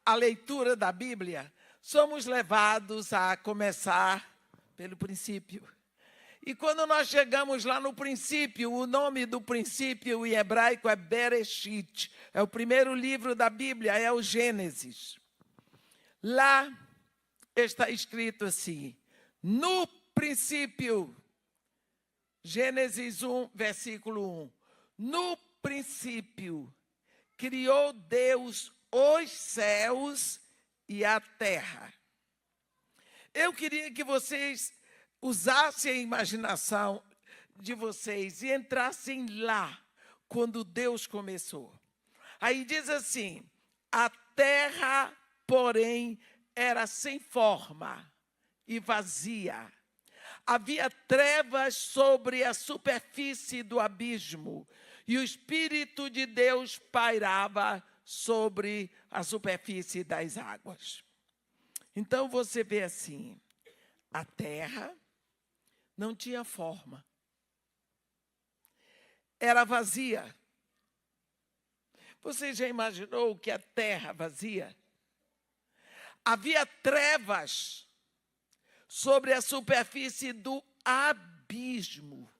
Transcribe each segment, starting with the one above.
a leitura da Bíblia, somos levados a começar pelo princípio. E quando nós chegamos lá no princípio, o nome do princípio em hebraico é Bereshit. É o primeiro livro da Bíblia, é o Gênesis. Lá está escrito assim: no princípio, Gênesis 1, versículo 1. No princípio, criou Deus os céus e a terra. Eu queria que vocês usassem a imaginação de vocês e entrassem lá, quando Deus começou. Aí diz assim: a terra, porém, era sem forma e vazia. Havia trevas sobre a superfície do abismo, e o Espírito de Deus pairava sobre a superfície das águas. Então você vê assim, a terra não tinha forma. Era vazia. Você já imaginou o que é terra vazia? Havia trevas sobre a superfície do abismo.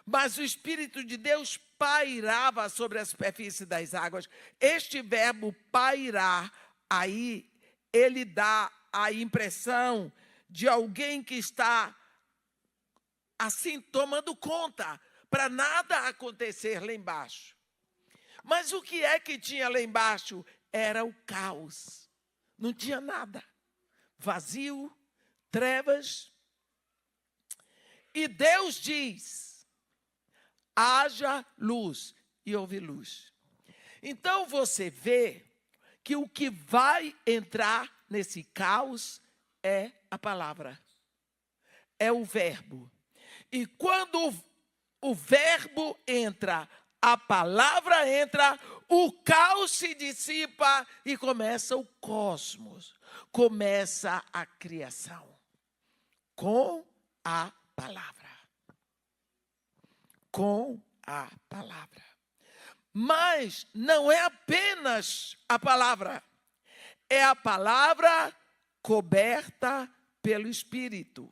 Mas o Espírito de Deus pairava sobre a superfície das águas. Este verbo pairar, aí, ele dá a impressão de alguém que está, assim, tomando conta, para nada acontecer lá embaixo. Mas o que é que tinha lá embaixo? Era o caos. Não tinha nada. Vazio, trevas. E Deus diz: haja luz, e houve luz. Então você vê que o que vai entrar nesse caos é a palavra, é o verbo. E quando o verbo entra, a palavra entra, o caos se dissipa e começa o cosmos, começa a criação. Com a palavra. Com a palavra. Mas não é apenas a palavra, é a palavra coberta pelo Espírito.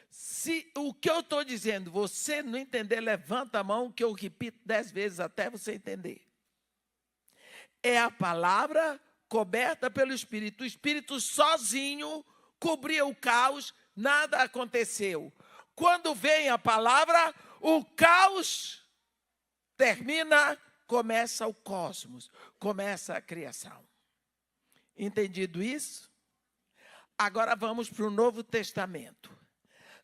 Se o que eu estou dizendo, você não entender, levanta a mão que eu repito 10 vezes até você entender. É a palavra coberta pelo Espírito. O Espírito sozinho cobria o caos, nada aconteceu. Quando vem a palavra, o caos termina, começa o cosmos, começa a criação. Entendido isso? Agora vamos para o Novo Testamento.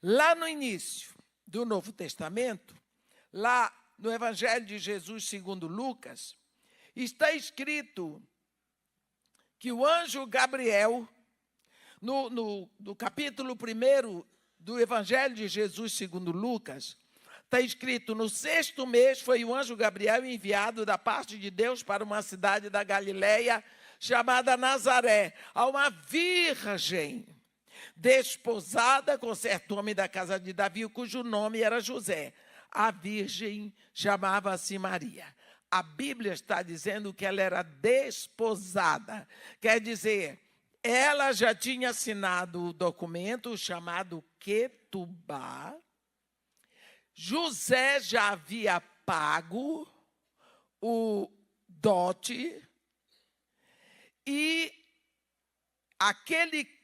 Lá no início do Novo Testamento, lá no Evangelho de Jesus segundo Lucas, está escrito que o anjo Gabriel, no capítulo 1 do Evangelho de Jesus segundo Lucas, está escrito: no 6º mês foi o anjo Gabriel enviado da parte de Deus para uma cidade da Galileia chamada Nazaré, a uma virgem desposada com certo homem da casa de Davi, cujo nome era José. A virgem chamava-se Maria. A Bíblia está dizendo que ela era desposada. Quer dizer, ela já tinha assinado o documento chamado Ketubá. José já havia pago o dote. E aquele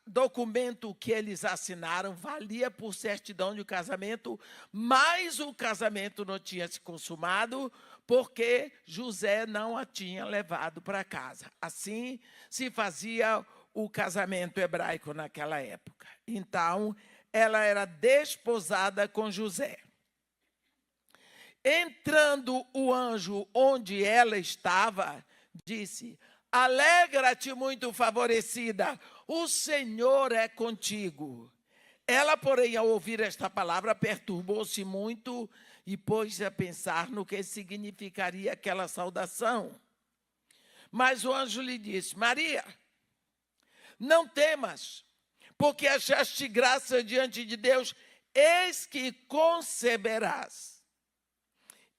documento que eles assinaram valia por certidão de casamento, mas o casamento não tinha se consumado porque José não a tinha levado para casa. Assim se fazia o casamento hebraico naquela época. Então, ela era desposada com José. Entrando o anjo onde ela estava, disse: alegra-te, muito favorecida, o Senhor é contigo. Ela, porém, ao ouvir esta palavra, perturbou-se muito e pôs-se a pensar no que significaria aquela saudação. Mas o anjo lhe disse: Maria, não temas, porque achaste graça diante de Deus, eis que conceberás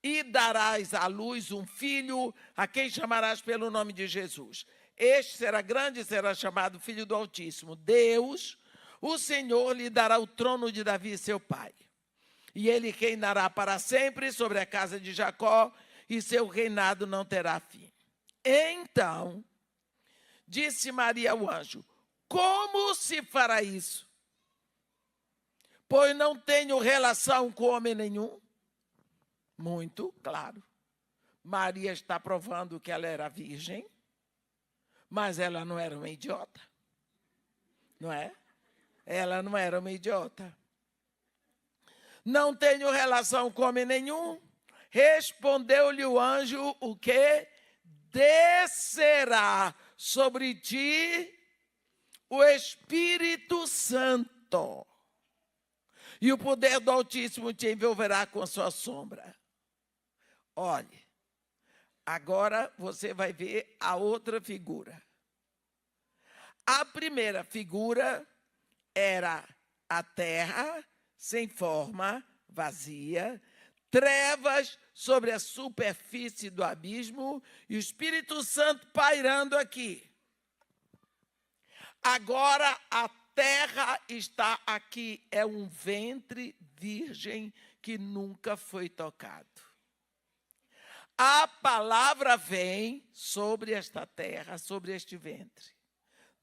e darás à luz um filho, a quem chamarás pelo nome de Jesus. Este será grande e será chamado Filho do Altíssimo. Deus, o Senhor, lhe dará o trono de Davi, seu pai. E ele reinará para sempre sobre a casa de Jacó, e seu reinado não terá fim. Então, disse Maria ao anjo: como se fará isso? Pois não tenho relação com homem nenhum. Muito claro. Maria está provando que ela era virgem, mas ela não era uma idiota. Não é? Ela não era uma idiota. Não tenho relação com homem nenhum. Respondeu-lhe o anjo, o quê? Descerá sobre ti o Espírito Santo, e o poder do Altíssimo te envolverá com a sua sombra. Olhe, agora você vai ver a outra figura. A primeira figura era a terra sem forma, vazia, trevas sobre a superfície do abismo e o Espírito Santo pairando aqui. Agora a terra está aqui, é um ventre virgem que nunca foi tocado. A palavra vem sobre esta terra, sobre este ventre.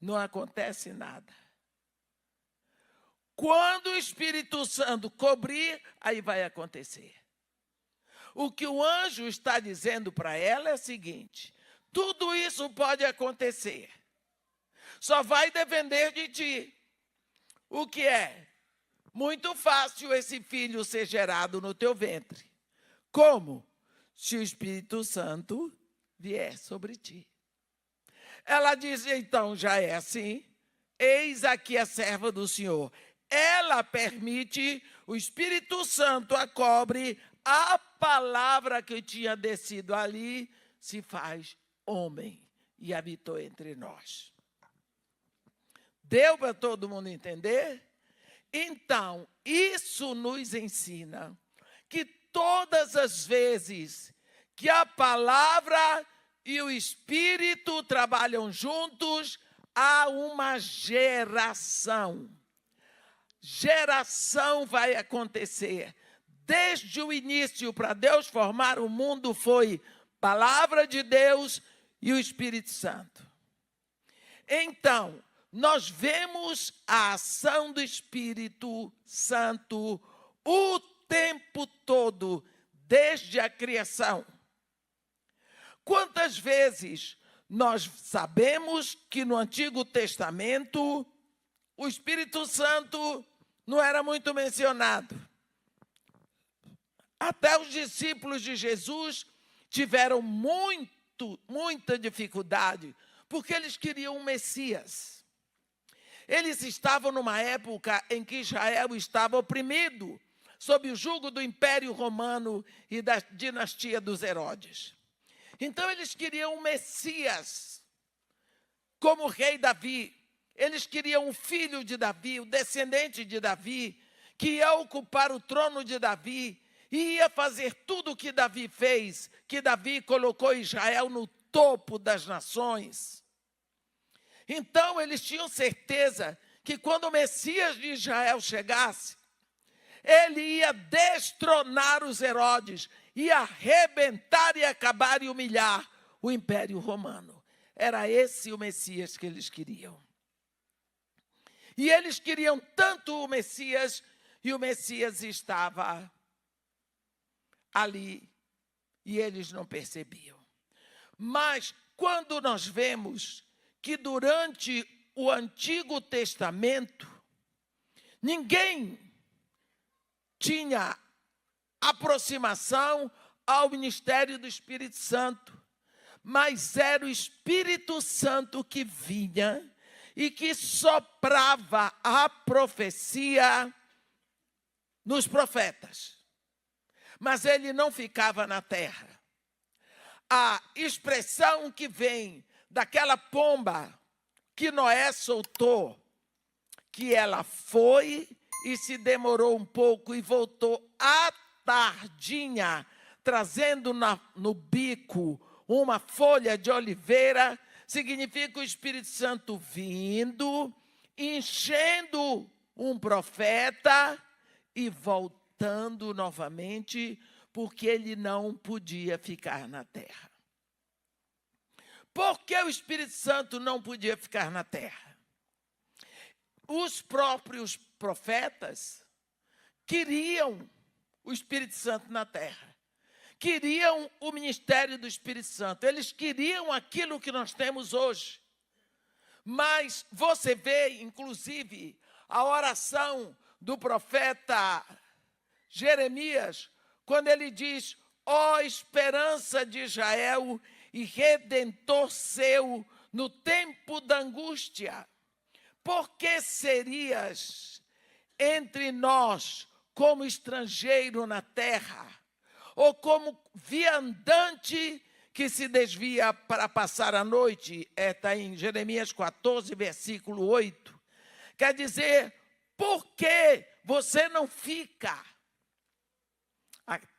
Não acontece nada. Quando o Espírito Santo cobrir, aí vai acontecer. O que o anjo está dizendo para ela é o seguinte: tudo isso pode acontecer. Só vai depender de ti. O que é? Muito fácil esse filho ser gerado no teu ventre. Como? Se o Espírito Santo vier sobre ti. Ela diz, então, já é assim. Eis aqui a serva do Senhor. Ela permite, o Espírito Santo a cobre, a palavra que tinha descido ali se faz homem e habitou entre nós. Deu para todo mundo entender? Então, isso nos ensina que todas as vezes que a palavra e o Espírito trabalham juntos, há uma geração. Geração vai acontecer. Desde o início, para Deus formar o mundo, foi palavra de Deus e o Espírito Santo. Então, nós vemos a ação do Espírito Santo o tempo todo, desde a criação. Quantas vezes nós sabemos que no Antigo Testamento o Espírito Santo não era muito mencionado. Até os discípulos de Jesus tiveram muita dificuldade, porque eles queriam um Messias. Eles estavam numa época em que Israel estava oprimido, sob o jugo do Império Romano e da dinastia dos Herodes. Então eles queriam um Messias, como o rei Davi. Eles queriam um filho de Davi, o descendente de Davi, que ia ocupar o trono de Davi e ia fazer tudo o que Davi fez, que Davi colocou Israel no topo das nações. Então eles tinham certeza que quando o Messias de Israel chegasse, ele ia destronar os Herodes, ia arrebentar e acabar e humilhar o Império Romano. Era esse o Messias que eles queriam. E eles queriam tanto o Messias, e o Messias estava ali, e eles não percebiam. Mas quando nós vemos que durante o Antigo Testamento, ninguém tinha aproximação ao ministério do Espírito Santo, mas era o Espírito Santo que vinha e que soprava a profecia nos profetas. Mas ele não ficava na terra. A expressão que vem daquela pomba que Noé soltou, que ela foi e se demorou um pouco e voltou à tardinha trazendo no bico uma folha de oliveira, significa o Espírito Santo vindo, enchendo um profeta e voltando novamente, porque ele não podia ficar na terra. Por que o Espírito Santo não podia ficar na terra? Os próprios profetas queriam o Espírito Santo na terra. Queriam o ministério do Espírito Santo. Eles queriam aquilo que nós temos hoje. Mas você vê, inclusive, a oração do profeta Jeremias, quando ele diz: ó esperança de Israel e redentor seu no tempo da angústia, por que serias entre nós como estrangeiro na terra, ou como viandante que se desvia para passar a noite? Está em Jeremias 14, versículo 8. Quer dizer, por que você não fica?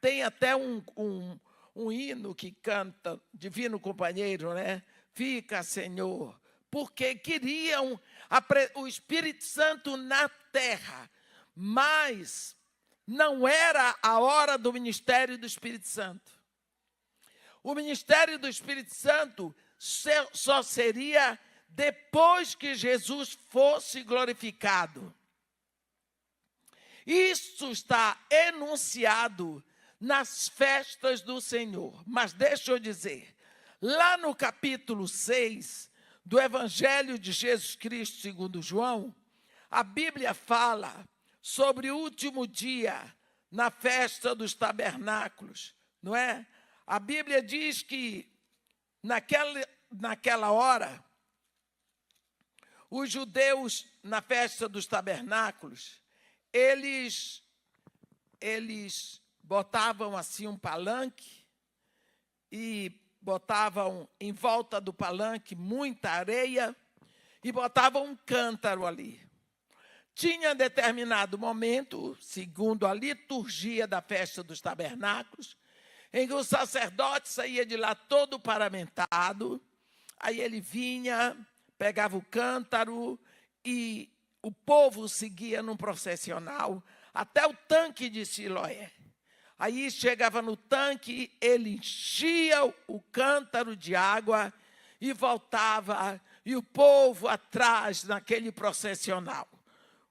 Tem até um hino que canta, Divino Companheiro, né? Fica, Senhor. Porque queriam o Espírito Santo na terra, mas não era a hora do ministério do Espírito Santo. O ministério do Espírito Santo só seria depois que Jesus fosse glorificado. Isso está enunciado nas festas do Senhor. Mas deixa eu dizer, lá no capítulo 6 do Evangelho de Jesus Cristo segundo João, a Bíblia fala sobre o último dia na festa dos tabernáculos, não é? A Bíblia diz que naquela hora, os judeus na festa dos tabernáculos, eles botavam assim um palanque e botavam em volta do palanque muita areia e botavam um cântaro ali. Tinha determinado momento, segundo a liturgia da festa dos tabernáculos, em que o sacerdote saía de lá todo paramentado, aí ele vinha, pegava o cântaro e o povo seguia num processional até o tanque de Siloé. Aí chegava no tanque, ele enchia o cântaro de água e voltava, e o povo atrás naquele processional.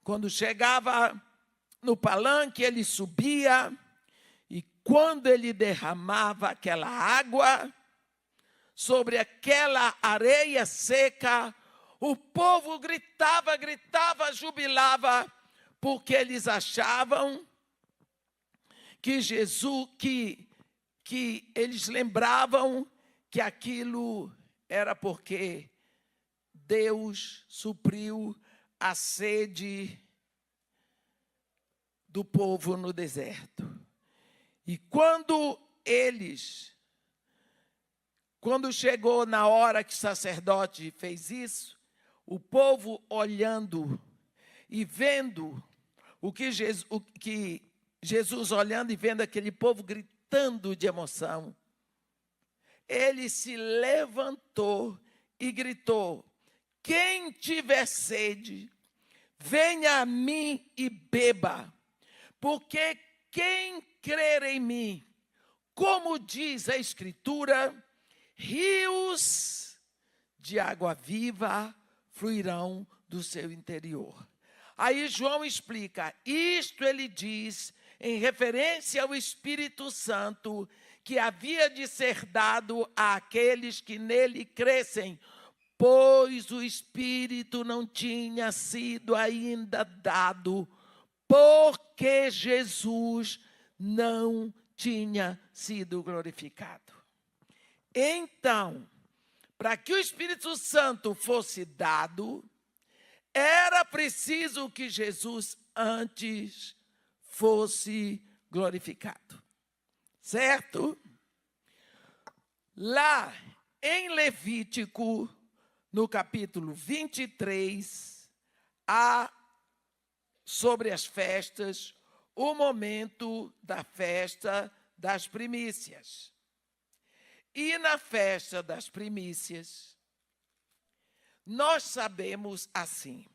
Quando chegava no palanque, ele subia, e quando ele derramava aquela água sobre aquela areia seca, o povo gritava, jubilava, porque eles achavam que Jesus, que eles lembravam que aquilo era porque Deus supriu a sede do povo no deserto. E quando chegou na hora que o sacerdote fez isso, o povo olhando e vendo Jesus olhando e vendo aquele povo gritando de emoção, ele se levantou e gritou: quem tiver sede, venha a mim e beba, porque quem crer em mim, como diz a Escritura, rios de água viva fluirão do seu interior. Aí João explica, isto ele diz em referência ao Espírito Santo, que havia de ser dado àqueles que nele crescem, pois o Espírito não tinha sido ainda dado, porque Jesus não tinha sido glorificado. Então, para que o Espírito Santo fosse dado, era preciso que Jesus antes fosse glorificado. Certo? Lá em Levítico, no capítulo 23, há sobre as festas, o momento da festa das primícias. E na festa das primícias, nós sabemos assim,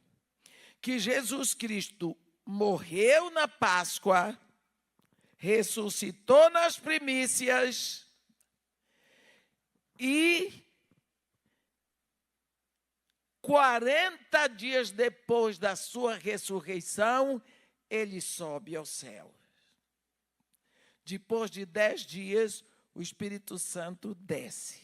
que Jesus Cristo morreu na Páscoa, ressuscitou nas primícias e 40 dias depois da sua ressurreição, ele sobe ao céu. Depois de 10 dias, o Espírito Santo desce.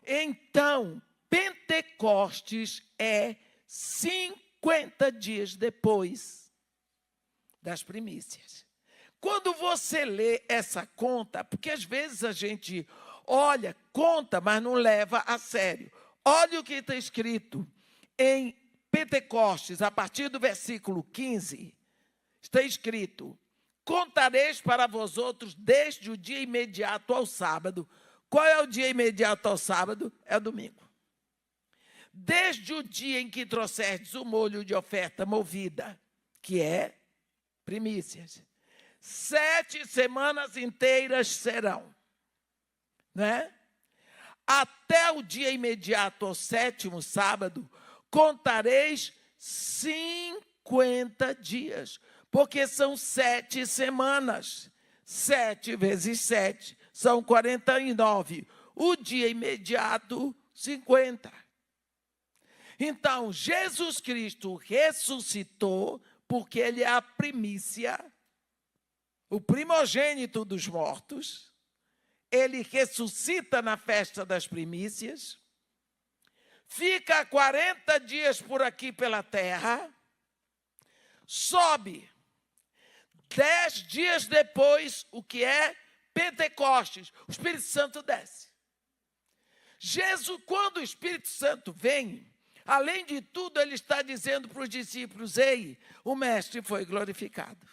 Então, Pentecostes é 50 dias depois das primícias. Quando você lê essa conta, porque às vezes a gente olha, conta, mas não leva a sério. Olha o que está escrito em Pentecostes, a partir do versículo 15, está escrito: contareis para vós outros desde o dia imediato ao sábado. Qual é o dia imediato ao sábado? É o domingo. Desde o dia em que trouxerdes o molho de oferta movida, que é primícias. 7 semanas inteiras serão, né? Até o dia imediato ao 7º sábado, contareis 50 dias, porque são 7 semanas. 7 vezes 7 são 49. O dia imediato, 50. Então, Jesus Cristo ressuscitou, porque ele é a primícia, o primogênito dos mortos. Ele ressuscita na festa das primícias, fica 40 dias por aqui pela terra, sobe. 10 dias depois, o que é Pentecostes, o Espírito Santo desce. Jesus, quando o Espírito Santo vem, além de tudo, ele está dizendo para os discípulos: ei, o Mestre foi glorificado.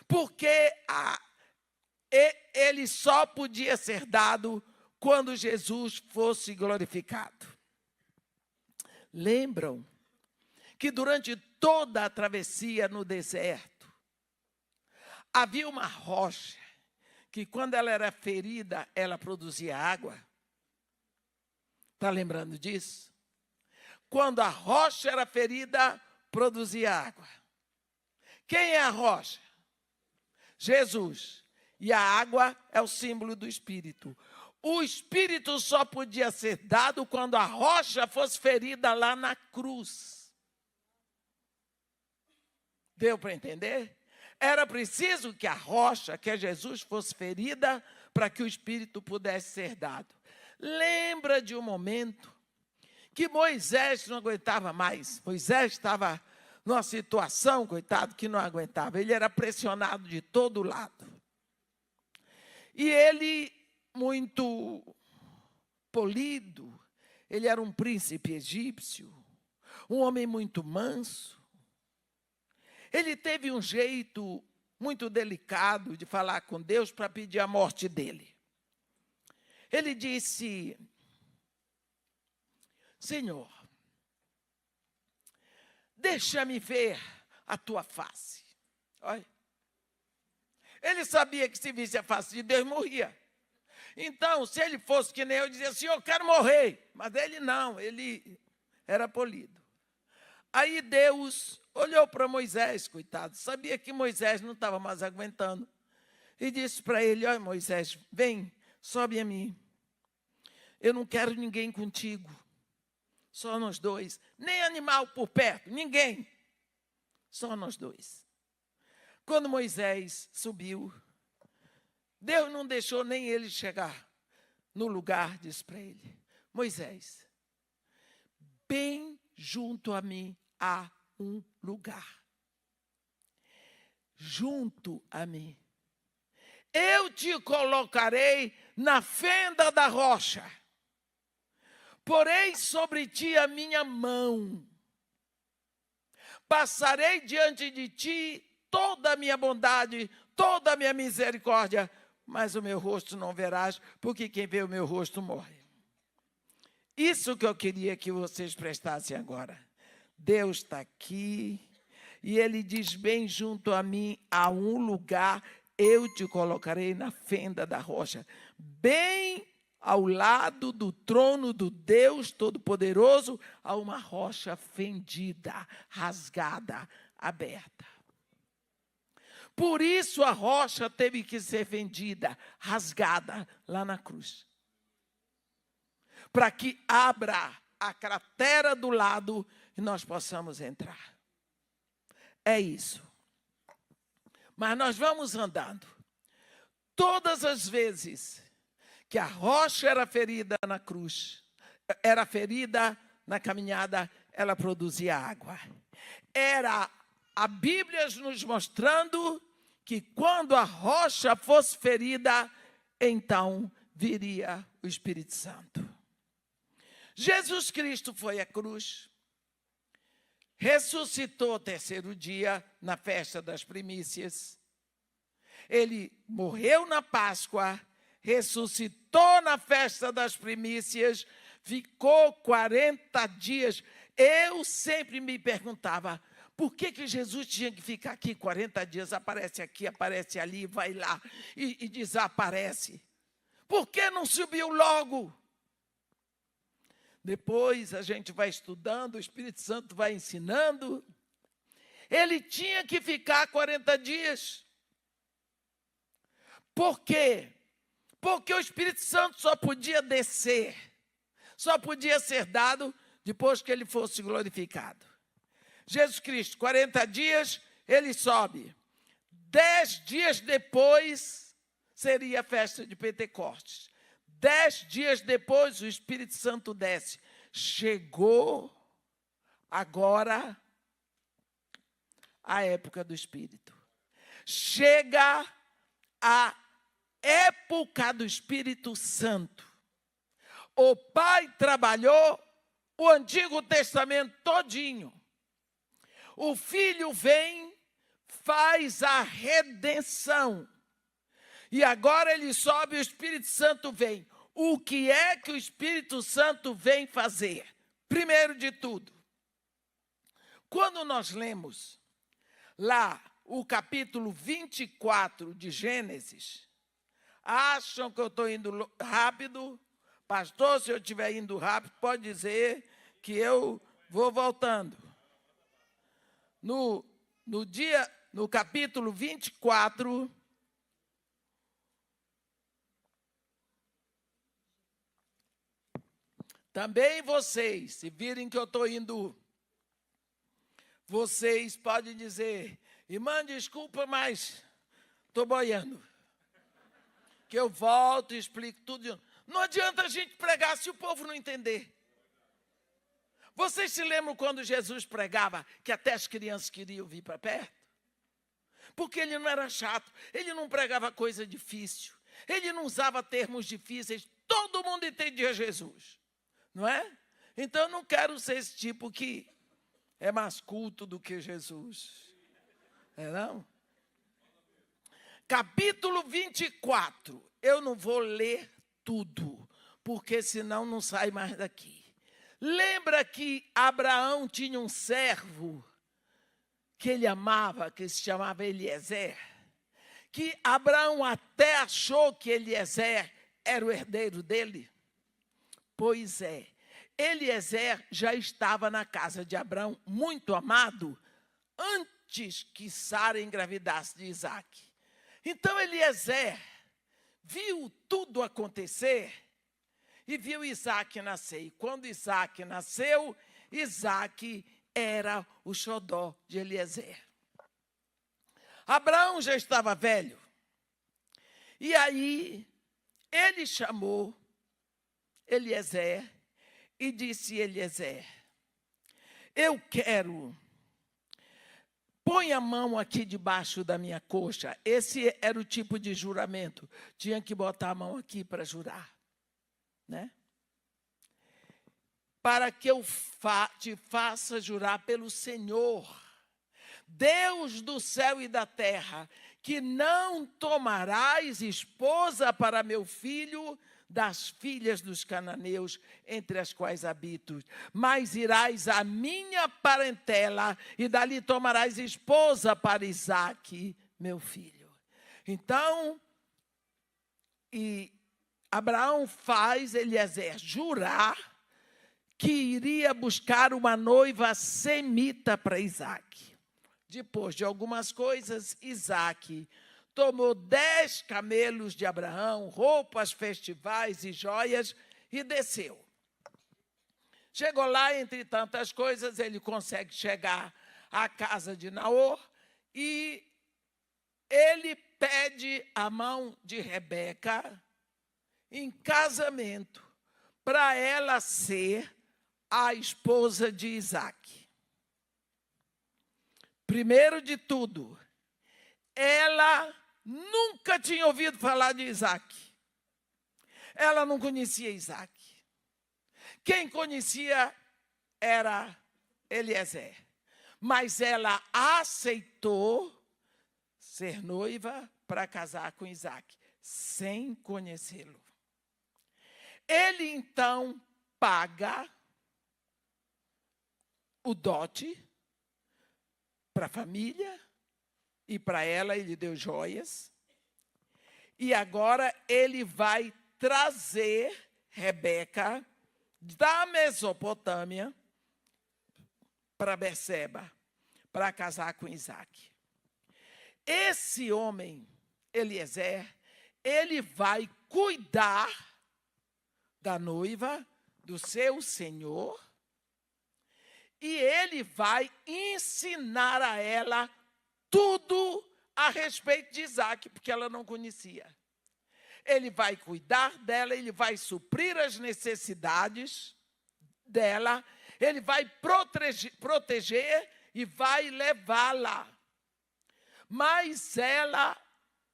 Porque ele só podia ser dado quando Jesus fosse glorificado. Lembram que durante toda a travessia no deserto, havia uma rocha que, quando ela era ferida, ela produzia água? Está lembrando disso? Quando a rocha era ferida, produzia água. Quem é a rocha? Jesus. E a água é o símbolo do Espírito. O Espírito só podia ser dado quando a rocha fosse ferida lá na cruz. Deu para entender? Era preciso que a rocha, que é Jesus, fosse ferida para que o Espírito pudesse ser dado. Lembra de um momento que Moisés não aguentava mais. Moisés estava numa situação, coitado, que não aguentava. Ele era pressionado de todo lado. E ele, muito polido, ele era um príncipe egípcio, um homem muito manso. Ele teve um jeito muito delicado de falar com Deus para pedir a morte dele. Ele disse: Senhor, deixa-me ver a tua face. Olha. Ele sabia que se visse a face de Deus, morria. Então, se ele fosse que nem eu, dizia assim: eu quero morrer. Mas ele não, ele era polido. Aí Deus olhou para Moisés, coitado, sabia que Moisés não estava mais aguentando. E disse para ele: olha, Moisés, vem, sobe a mim. Eu não quero ninguém contigo. Só nós dois. Nem animal por perto, ninguém. Só nós dois. Quando Moisés subiu, Deus não deixou nem ele chegar no lugar, disse para ele: Moisés, bem junto a mim há um lugar. Junto a mim. Eu te colocarei na fenda da rocha. Porei sobre ti a minha mão. Passarei diante de ti toda a minha bondade, toda a minha misericórdia, mas o meu rosto não verás, porque quem vê o meu rosto morre. Isso que eu queria que vocês prestassem agora. Deus está aqui, e Ele diz: bem junto a mim há um lugar, eu te colocarei na fenda da rocha, bem ao lado do trono do Deus Todo-Poderoso, há uma rocha fendida, rasgada, aberta. Por isso a rocha teve que ser fendida, rasgada lá na cruz. Para que abra a cratera do lado e nós possamos entrar. É isso. Mas nós vamos andando. Todas as vezes que a rocha era ferida na cruz, era ferida na caminhada, ela produzia água. Era a Bíblia nos mostrando que quando a rocha fosse ferida, então viria o Espírito Santo. Jesus Cristo foi à cruz, ressuscitou ao terceiro dia, na festa das primícias. Ele morreu na Páscoa, ressuscitou na festa das primícias, ficou 40 dias. Eu sempre me perguntava, por que Jesus tinha que ficar aqui 40 dias? Aparece aqui, aparece ali, vai lá e desaparece. Por que não subiu logo? Depois a gente vai estudando, o Espírito Santo vai ensinando. Ele tinha que ficar 40 dias. Por quê? Porque o Espírito Santo só podia descer, só podia ser dado depois que ele fosse glorificado. Jesus Cristo, 40 dias, ele sobe. 10 dias depois seria a festa de Pentecostes. 10 dias depois o Espírito Santo desce. Chegou agora a época do Espírito. Chega a época do Espírito Santo. O Pai trabalhou o Antigo Testamento todinho. O Filho vem, faz a redenção. E agora ele sobe, o Espírito Santo vem. O que é que o Espírito Santo vem fazer? Primeiro de tudo, quando nós lemos lá o capítulo 24 de Gênesis, acham que eu estou indo rápido? Pastor, se eu estiver indo rápido, pode dizer que eu vou voltando. No capítulo 24, também vocês, se virem que eu estou indo, vocês podem dizer, irmã, desculpa, mas estou boiando. Que eu volto e explico tudo. Não adianta a gente pregar se o povo não entender. Vocês se lembram quando Jesus pregava que até as crianças queriam vir para perto? Porque ele não era chato, ele não pregava coisa difícil, ele não usava termos difíceis, todo mundo entendia Jesus, não é? Então eu não quero ser esse tipo que é mais culto do que Jesus, é não? Capítulo 24, eu não vou ler tudo, porque senão não sai mais daqui. Lembra que Abraão tinha um servo que ele amava, que se chamava Eliezer? Que Abraão até achou que Eliezer era o herdeiro dele? Pois é, Eliezer já estava na casa de Abraão, muito amado, antes que Sara engravidasse de Isaque. Então Eliezer viu tudo acontecer e viu Isaque nascer. E quando Isaque nasceu, Isaque era o xodó de Eliezer. Abraão já estava velho. E aí, ele chamou Eliezer e disse: Eliezer, eu quero, põe a mão aqui debaixo da minha coxa. Esse era o tipo de juramento. Tinha que botar a mão aqui para jurar, né? Para que eu te faça jurar pelo Senhor, Deus do céu e da terra, que não tomarás esposa para meu filho das filhas dos cananeus, entre as quais habito, mas irás à minha parentela, e dali tomarás esposa para Isaque, meu filho. Então, Abraão faz Eliezer jurar que iria buscar uma noiva semita para Isaque. Depois de algumas coisas, Isaque tomou 10 camelos de Abraão, roupas festivais e joias, e desceu. Chegou lá, entre tantas coisas, ele consegue chegar à casa de Naor, e ele pede a mão de Rebeca em casamento, para ela ser a esposa de Isaque. Primeiro de tudo, ela nunca tinha ouvido falar de Isaque. Ela não conhecia Isaque. Quem conhecia era Eliezer. Mas ela aceitou ser noiva para casar com Isaque, sem conhecê-lo. Ele, então, paga o dote para a família, e para ela ele deu joias. E agora ele vai trazer Rebeca da Mesopotâmia para Berseba, para casar com Isaque. Esse homem, Eliezer, ele vai cuidar da noiva, do seu senhor, e ele vai ensinar a ela tudo a respeito de Isaque, porque ela não conhecia. Ele vai cuidar dela, ele vai suprir as necessidades dela, ele vai proteger e vai levá-la. Mas ela,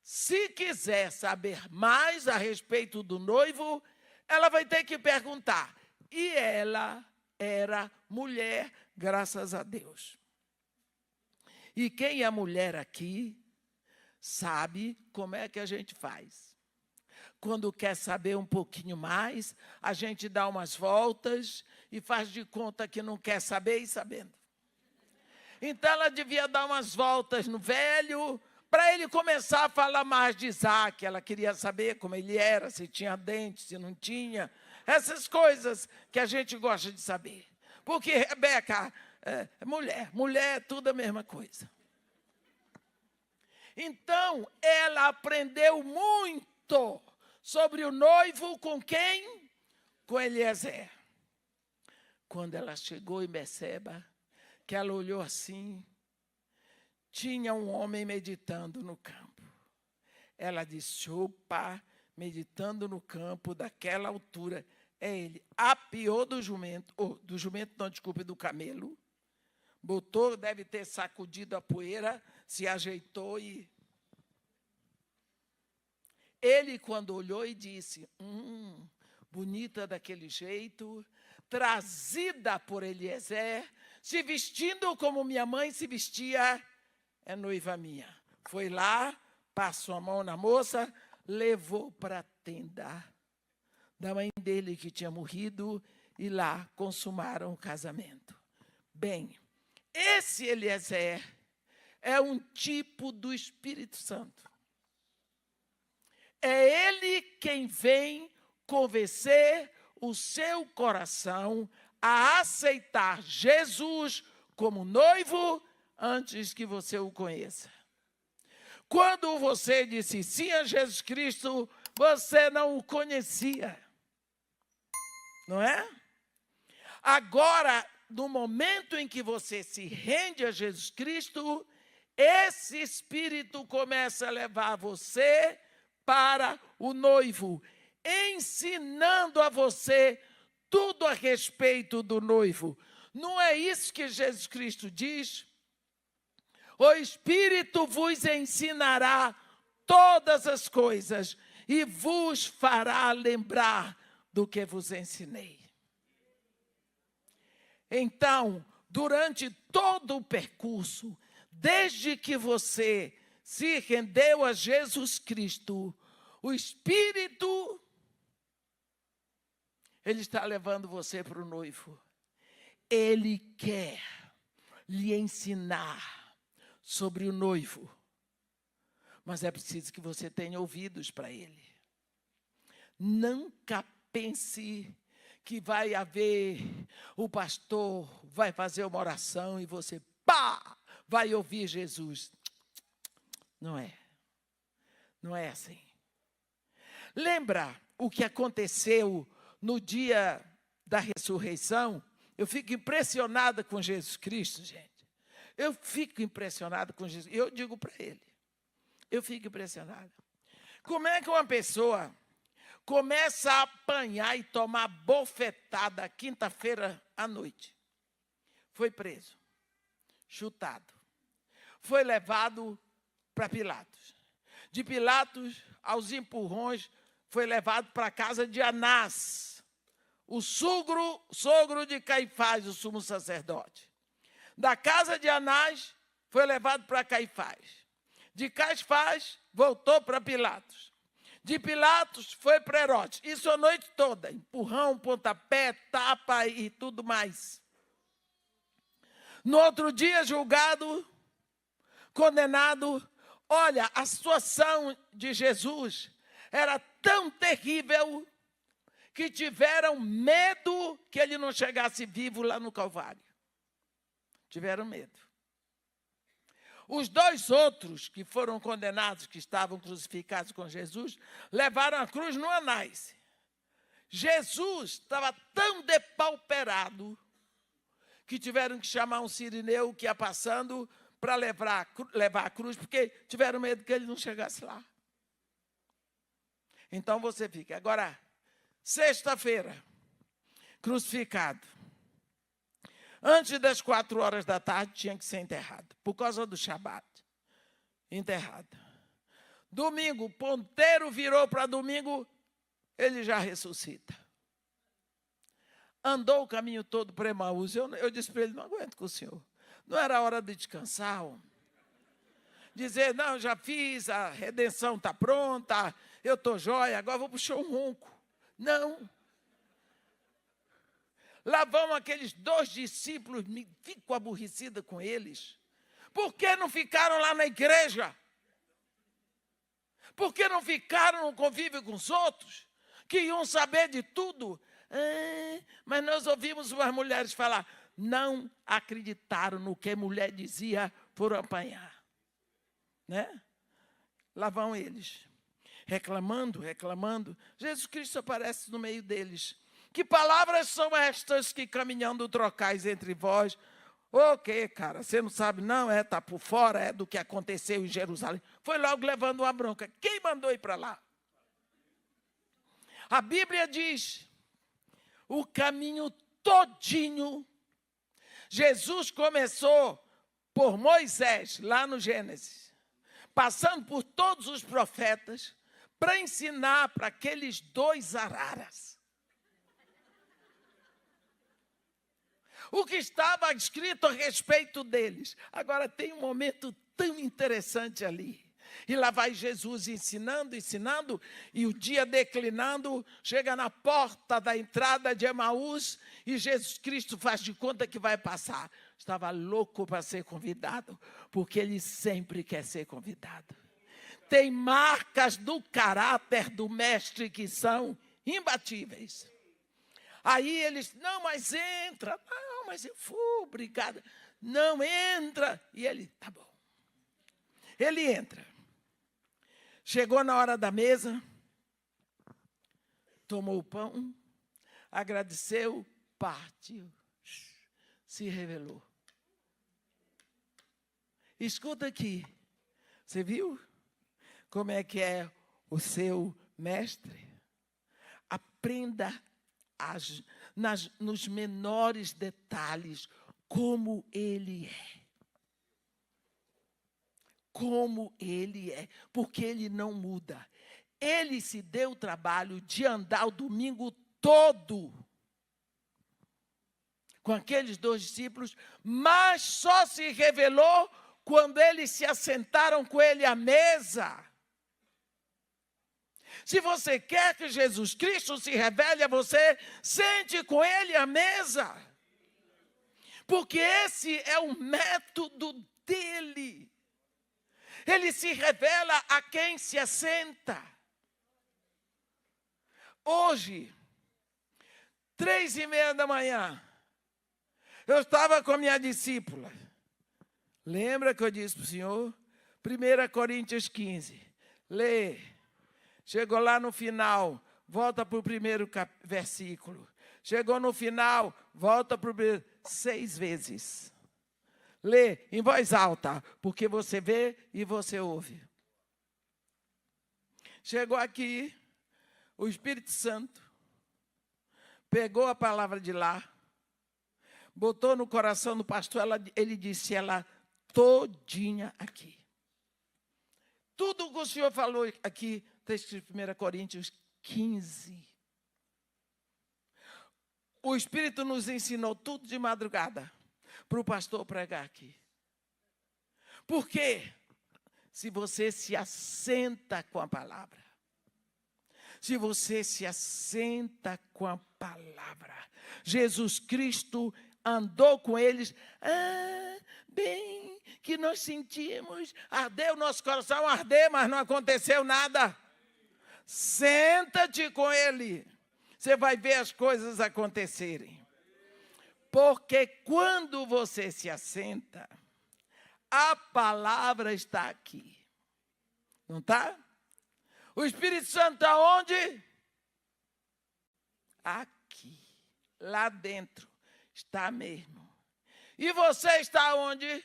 se quiser saber mais a respeito do noivo, ela vai ter que perguntar. E ela era mulher, graças a Deus. E quem é mulher aqui sabe como é que a gente faz. Quando quer saber um pouquinho mais, a gente dá umas voltas e faz de conta que não quer saber e sabendo. Então ela devia dar umas voltas no velho para ele começar a falar mais de Isaque. Ela queria saber como ele era, se tinha dente, se não tinha. Essas coisas que a gente gosta de saber. Porque Rebeca é mulher é tudo a mesma coisa. Então, ela aprendeu muito sobre o noivo com quem? Com Eliezer. Quando ela chegou em Berseba, que ela olhou assim, tinha um homem meditando no campo. Ela disse, opa, meditando no campo daquela altura, é ele. Apiou do jumento, do camelo, botou, deve ter sacudido a poeira, se ajeitou e... Ele, quando olhou e disse, bonita daquele jeito, trazida por Eliezer, se vestindo como minha mãe se vestia, é noiva minha. Foi lá, passou a mão na moça, levou para a tenda da mãe dele que tinha morrido, e lá consumaram o casamento. Bem, esse Eliezer é um tipo do Espírito Santo. É ele quem vem convencer o seu coração a aceitar Jesus como noivo antes que você o conheça. Quando você disse sim a Jesus Cristo, você não o conhecia. Não é? Agora, no momento em que você se rende a Jesus Cristo, esse Espírito começa a levar você para o noivo, ensinando a você tudo a respeito do noivo. Não é isso que Jesus Cristo diz? O Espírito vos ensinará todas as coisas e vos fará lembrar do que vos ensinei. Então, durante todo o percurso, desde que você se rendeu a Jesus Cristo, o Espírito, ele está levando você para o noivo. Ele quer lhe ensinar sobre o noivo. Mas é preciso que você tenha ouvidos para ele. Nunca pense que vai haver, o pastor vai fazer uma oração e você, pá, vai ouvir Jesus. Não é. Não é assim. Lembra o que aconteceu no dia da ressurreição? Eu fico impressionada com Jesus Cristo, gente. Eu fico impressionada com Jesus. Eu digo para ele. Eu fico impressionada. Como é que uma pessoa começa a apanhar e tomar bofetada quinta-feira à noite? Foi preso, chutado. Foi levado para Pilatos. De Pilatos, aos empurrões, foi levado para a casa de Anás, o sogro de Caifás, o sumo sacerdote. Da casa de Anás, foi levado para Caifás. De Caifás, voltou para Pilatos. De Pilatos, foi para Herodes. Isso a noite toda. Empurrão, pontapé, tapa e tudo mais. No outro dia, julgado, condenado. Olha, a situação de Jesus era tão terrível que tiveram medo que ele não chegasse vivo lá no Calvário. Tiveram medo. Os dois outros que foram condenados, que estavam crucificados com Jesus, levaram a cruz no Anás. Jesus estava tão depauperado que tiveram que chamar um sirineu que ia passando para levar a cruz, porque tiveram medo que ele não chegasse lá. Então você fica. Agora, sexta-feira, crucificado. Antes das 4 horas da tarde, tinha que ser enterrado, por causa do Shabat. Enterrado. Domingo, o ponteiro virou para domingo, ele já ressuscita. Andou o caminho todo para Emaús. Eu disse para ele, não aguento com o senhor. Não era hora de descansar, homem. Dizer, não, já fiz, a redenção está pronta, eu estou jóia, agora vou puxar um ronco. Não. Lá vão aqueles 2 discípulos, me fico aborrecida com eles. Por que não ficaram lá na igreja? Por que não ficaram no convívio com os outros? Que iam saber de tudo. Mas nós ouvimos umas mulheres falar, não acreditaram no que a mulher dizia, foram apanhar. Né? Lá vão eles, reclamando. Jesus Cristo aparece no meio deles. Que palavras são estas que caminhando trocais entre vós? O quê, cara? Você não sabe, não? Está por fora, do que aconteceu em Jerusalém. Foi logo levando uma bronca. Quem mandou ir para lá? A Bíblia diz, o caminho todinho, Jesus começou por Moisés, lá no Gênesis, passando por todos os profetas, para ensinar para aqueles 2 araras o que estava escrito a respeito deles. Agora tem um momento tão interessante ali. E lá vai Jesus ensinando, e o dia declinando, chega na porta da entrada de Emaús, e Jesus Cristo faz de conta que vai passar. Estava louco para ser convidado, porque ele sempre quer ser convidado. Tem marcas do caráter do mestre que são imbatíveis. Aí eles, não, mas entra. Não, mas eu fui, obrigada. Não, entra. E ele, tá bom. Ele entra. Chegou na hora da mesa, tomou o pão, agradeceu, partiu, se revelou. Escuta aqui, você viu como é que é o seu mestre? Aprenda nos menores detalhes como ele é. Como ele é, porque ele não muda. Ele se deu o trabalho de andar o domingo todo com aqueles 2 discípulos, mas só se revelou quando eles se assentaram com ele à mesa. Se você quer que Jesus Cristo se revele a você, sente com ele à mesa. Porque esse é o método dele. Ele se revela a quem se assenta. Hoje, 3:30 da manhã, eu estava com a minha discípula. Lembra que eu disse para o senhor? 1 Coríntios 15. Lê. Chegou lá no final, volta para o primeiro versículo. Chegou no final, volta para o primeiro. 6 vezes. Lê em voz alta, porque você vê e você ouve. Chegou aqui, o Espírito Santo pegou a palavra de lá, botou no coração do pastor, ele disse ela todinha aqui. Tudo que o senhor falou aqui, está escrito em 1 Coríntios 15. O Espírito nos ensinou tudo de madrugada para o pastor pregar aqui. Por quê? Se você se assenta com a palavra. Se você se assenta com a palavra. Jesus Cristo andou com eles. Bem que nós sentimos. Ardeu nosso coração, arder, mas não aconteceu nada. Senta-te com ele. Você vai ver as coisas acontecerem. Porque quando você se assenta, a palavra está aqui. Não está? O Espírito Santo está onde? Aqui. Lá dentro. Está mesmo. E você está onde?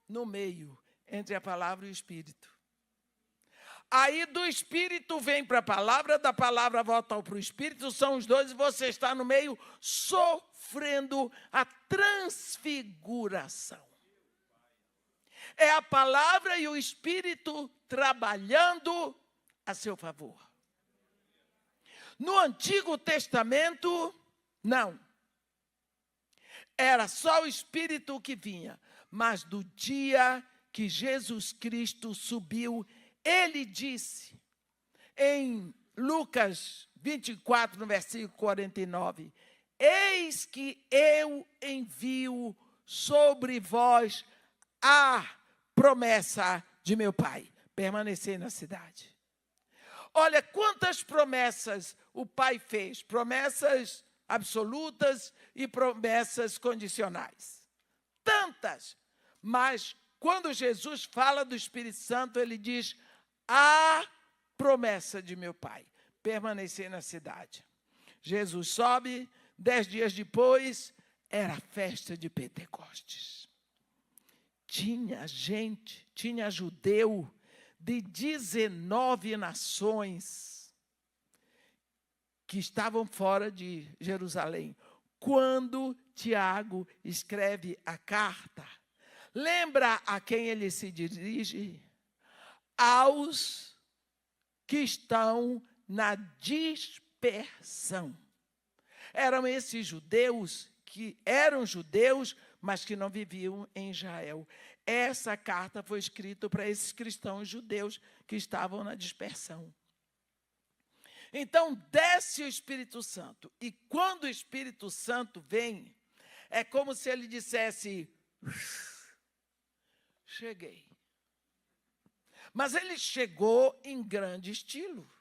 No meio. Entre a palavra e o Espírito. Aí do Espírito vem para a palavra, da palavra volta para o Espírito, são os dois, e você está no meio sofrendo a transfiguração. É a palavra e o Espírito trabalhando a seu favor. No Antigo Testamento, não. Era só o Espírito que vinha, mas do dia que Jesus Cristo subiu, ele disse, em Lucas 24, no versículo 49, eis que eu envio sobre vós a promessa de meu Pai, permanecer na cidade. Olha quantas promessas o Pai fez, promessas absolutas e promessas condicionais. Tantas, mas quando Jesus fala do Espírito Santo, ele diz, a promessa de meu Pai, permanecer na cidade. Jesus sobe, 10 dias depois, era a festa de Pentecostes. Tinha gente, tinha judeu de 19 nações que estavam fora de Jerusalém. Quando Tiago escreve a carta, lembra a quem ele se dirige? Aos que estão na dispersão. Eram esses judeus que eram judeus, mas que não viviam em Israel. Essa carta foi escrita para esses cristãos judeus que estavam na dispersão. Então, desce o Espírito Santo. E quando o Espírito Santo vem, é como se ele dissesse, cheguei. Mas ele chegou em grande estilo.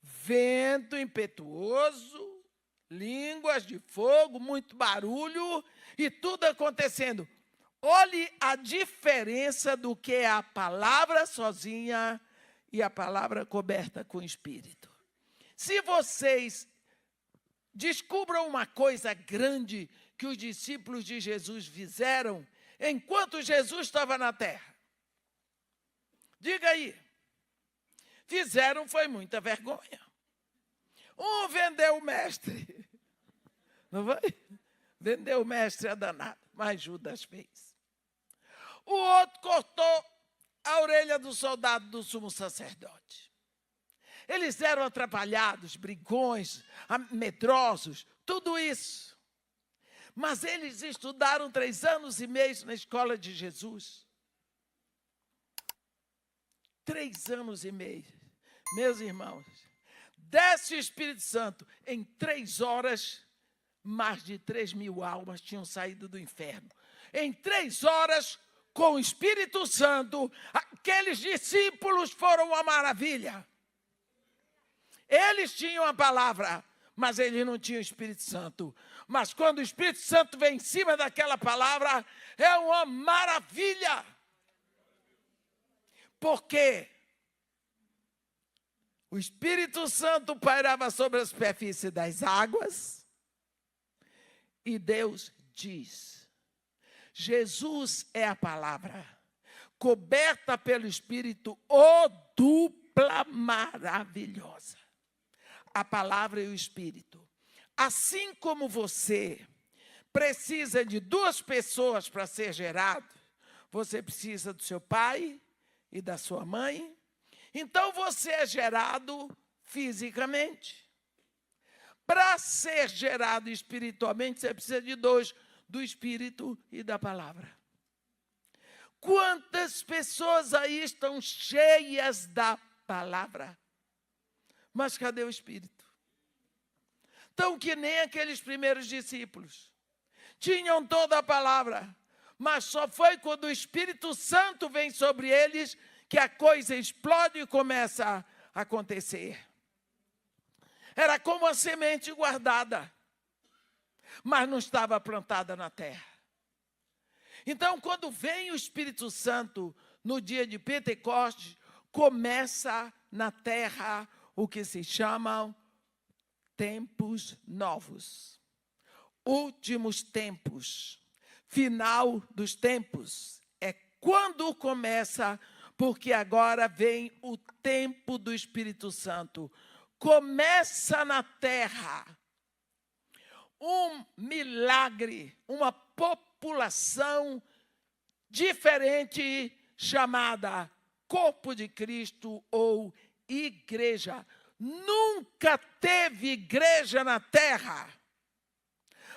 Vento impetuoso, línguas de fogo, muito barulho e tudo acontecendo. Olhe a diferença do que é a palavra sozinha e a palavra coberta com o Espírito. Se vocês descubram uma coisa grande que os discípulos de Jesus fizeram enquanto Jesus estava na terra, diga aí. Fizeram foi muita vergonha. Um vendeu o mestre. Não foi? Vendeu o mestre a danado, mas Judas fez. O outro cortou a orelha do soldado do sumo sacerdote. Eles eram atrapalhados, brigões, medrosos, tudo isso. Mas eles estudaram 3 anos e meio na escola de Jesus. 3 anos e meio. Meus irmãos, desce o Espírito Santo. Em 3 horas, mais de 3.000 almas tinham saído do inferno. Em 3 horas, com o Espírito Santo, aqueles discípulos foram uma maravilha. Eles tinham a palavra, mas eles não tinham o Espírito Santo. Mas quando o Espírito Santo vem em cima daquela palavra, é uma maravilha. Por quê? O Espírito Santo pairava sobre a superfície das águas e Deus diz: Jesus é a palavra, coberta pelo Espírito, dupla maravilhosa. A palavra e o Espírito. Assim como você precisa de duas pessoas para ser gerado, você precisa do seu pai e da sua mãe. Então você é gerado fisicamente. Para ser gerado espiritualmente, você precisa de dois, do Espírito e da palavra. Quantas pessoas aí estão cheias da palavra, mas cadê o Espírito? Então, que nem aqueles primeiros discípulos. Tinham toda a palavra, mas só foi quando o Espírito Santo vem sobre eles que a coisa explode e começa a acontecer. Era como a semente guardada, mas não estava plantada na terra. Então, quando vem o Espírito Santo no dia de Pentecostes, começa na terra o que se chamam tempos novos, últimos tempos, final dos tempos. É quando começa, porque agora vem o tempo do Espírito Santo. Começa na terra um milagre, uma população diferente chamada Corpo de Cristo ou Igreja. Nunca teve igreja na terra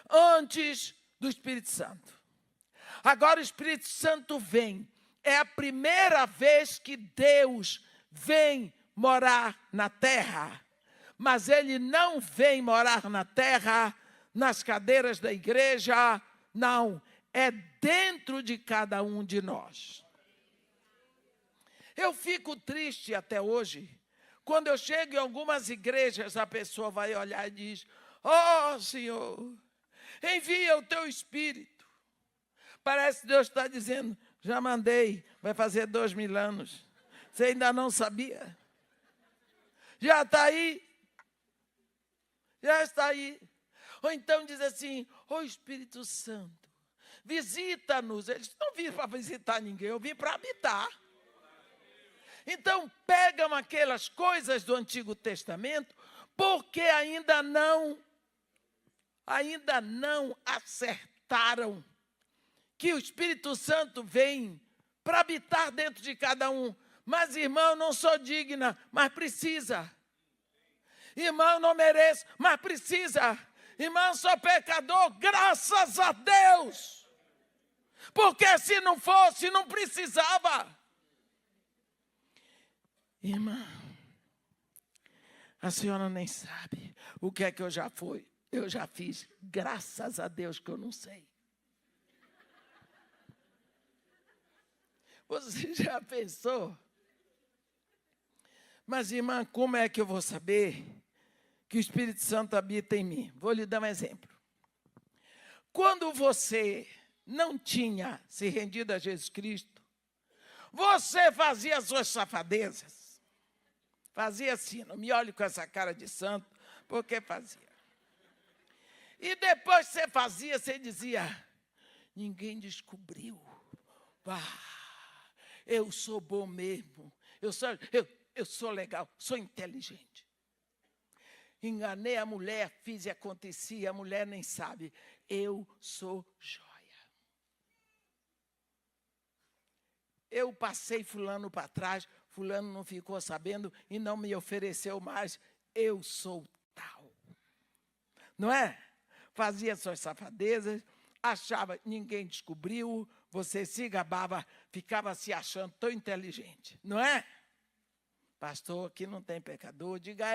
antes do Espírito Santo. Agora o Espírito Santo vem. É a primeira vez que Deus vem morar na terra. Mas Ele não vem morar na terra, nas cadeiras da igreja. Não, é dentro de cada um de nós. Eu fico triste até hoje. Quando eu chego em algumas igrejas, a pessoa vai olhar e diz: "Oh, Senhor, envia o teu Espírito." Parece que Deus está dizendo: "Já mandei, vai fazer 2000 anos. Você ainda não sabia? Já está aí. Já está aí." Ou então diz assim: "Ô Espírito Santo, visita-nos." Eles não vêm para visitar ninguém, eu vim para habitar. Então, pegam aquelas coisas do Antigo Testamento, porque ainda não acertaram que o Espírito Santo vem para habitar dentro de cada um. Mas, irmão, não sou digna, mas precisa. Irmão, não mereço, mas precisa. Irmão, sou pecador, graças a Deus. Porque se não fosse, não precisava. Irmã, a senhora nem sabe o que é que eu já fiz, graças a Deus que eu não sei. Você já pensou? Mas, irmã, como é que eu vou saber que o Espírito Santo habita em mim? Vou lhe dar um exemplo. Quando você não tinha se rendido a Jesus Cristo, você fazia as suas safadezas. Fazia assim, não me olhe com essa cara de santo, porque fazia. E depois que você fazia, você dizia: "Ninguém descobriu. Eu sou bom mesmo, eu sou legal, sou inteligente. Enganei a mulher, fiz e acontecia, a mulher nem sabe. Eu sou joia. Eu passei fulano para trás, fulano não ficou sabendo e não me ofereceu mais. Eu sou tal." Não é? Fazia suas safadezas, achava, ninguém descobriu, você se gabava, ficava se achando tão inteligente. Não é? "Pastor, aqui não tem pecador." Diga: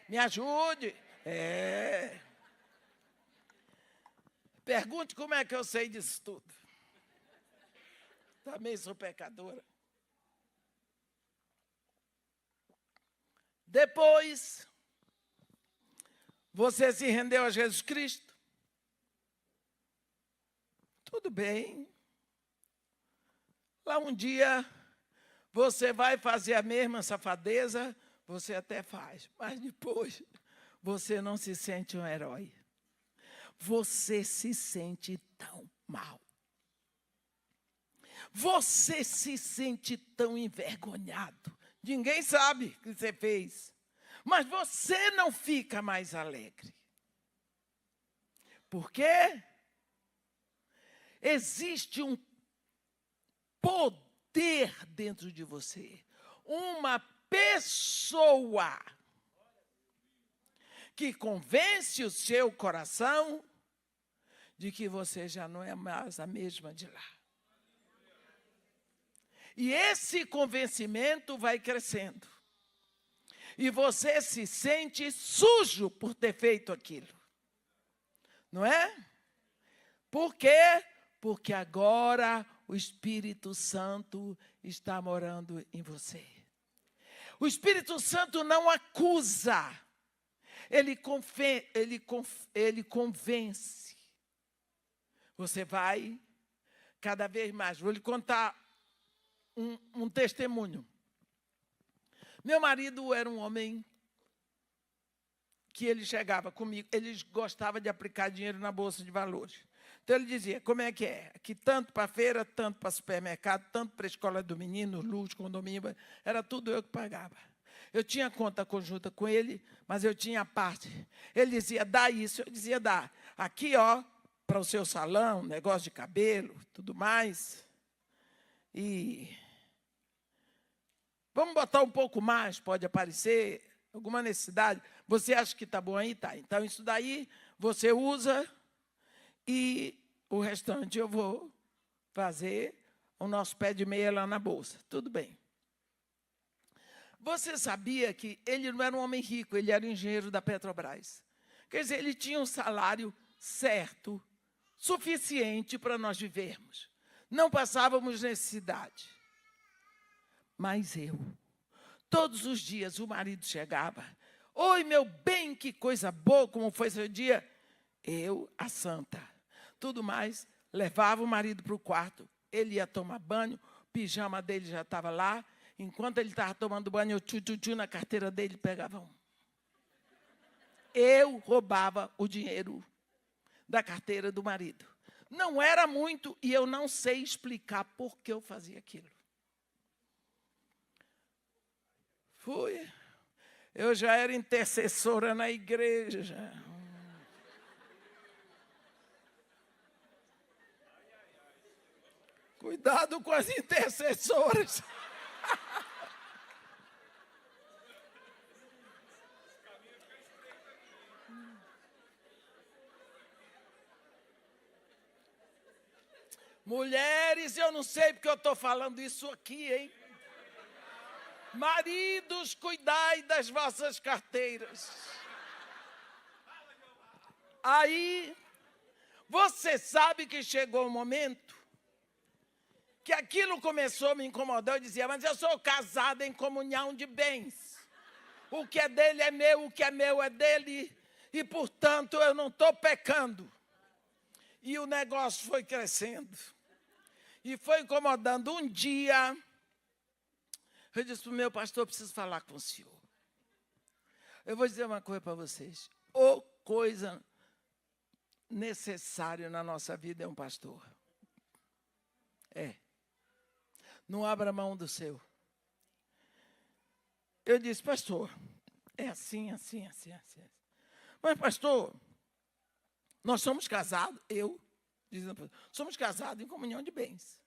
me ajude. Pergunte como é que eu sei disso tudo. Também sou pecadora. Depois, você se rendeu a Jesus Cristo? Tudo bem. Lá um dia, você vai fazer a mesma safadeza, você até faz, mas depois você não se sente um herói. Você se sente tão mal. Você se sente tão envergonhado. Ninguém sabe o que você fez. Mas você não fica mais alegre. Por quê? Existe um poder dentro de você. Uma pessoa que convence o seu coração de que você já não é mais a mesma de lá. E esse convencimento vai crescendo. E você se sente sujo por ter feito aquilo. Não é? Por quê? Porque agora o Espírito Santo está morando em você. O Espírito Santo não acusa. Ele convence. Você vai cada vez mais. Vou lhe contar um testemunho. Meu marido era um homem que ele chegava comigo, ele gostava de aplicar dinheiro na bolsa de valores. Então ele dizia, como é que é? Aqui tanto para feira, tanto para supermercado, tanto para a escola do menino, luz, condomínio, era tudo eu que pagava. Eu tinha conta conjunta com ele, mas eu tinha a parte. Ele dizia, dá isso, eu dizia, dá. Aqui, ó, para o seu salão, negócio de cabelo, tudo mais. E vamos botar um pouco mais, pode aparecer alguma necessidade. Você acha que está bom aí? Tá. Então, isso daí você usa e o restante eu vou fazer o nosso pé de meia lá na bolsa. Tudo bem. Você sabia que ele não era um homem rico, ele era engenheiro da Petrobras. Quer dizer, ele tinha um salário certo, suficiente para nós vivermos. Não passávamos necessidade. Mas todos os dias o marido chegava. Oi, meu bem, que coisa boa, como foi seu dia? Eu, a santa. Tudo mais, levava o marido para o quarto. Ele ia tomar banho, o pijama dele já estava lá. Enquanto ele estava tomando banho, eu tchu na carteira dele, pegava um. Eu roubava o dinheiro da carteira do marido. Não era muito e eu não sei explicar por que eu fazia aquilo. Fui. Eu já era intercessora na igreja. Cuidado com as intercessoras. Mulheres, eu não sei porque eu estou falando isso aqui, hein? Maridos, cuidai das vossas carteiras. Aí, você sabe que chegou um momento que aquilo começou a me incomodar. Eu dizia, mas eu sou casada em comunhão de bens. O que é dele é meu, o que é meu é dele. E, portanto, eu não estou pecando. E o negócio foi crescendo. E foi incomodando. Um dia, eu disse para o meu pastor, eu preciso falar com o senhor. Eu vou dizer uma coisa para vocês. Ou coisa necessária na nossa vida é um pastor. É. Não abra mão do seu. Eu disse, pastor, é assim. Mas, pastor, nós somos casados, somos casados em comunhão de bens.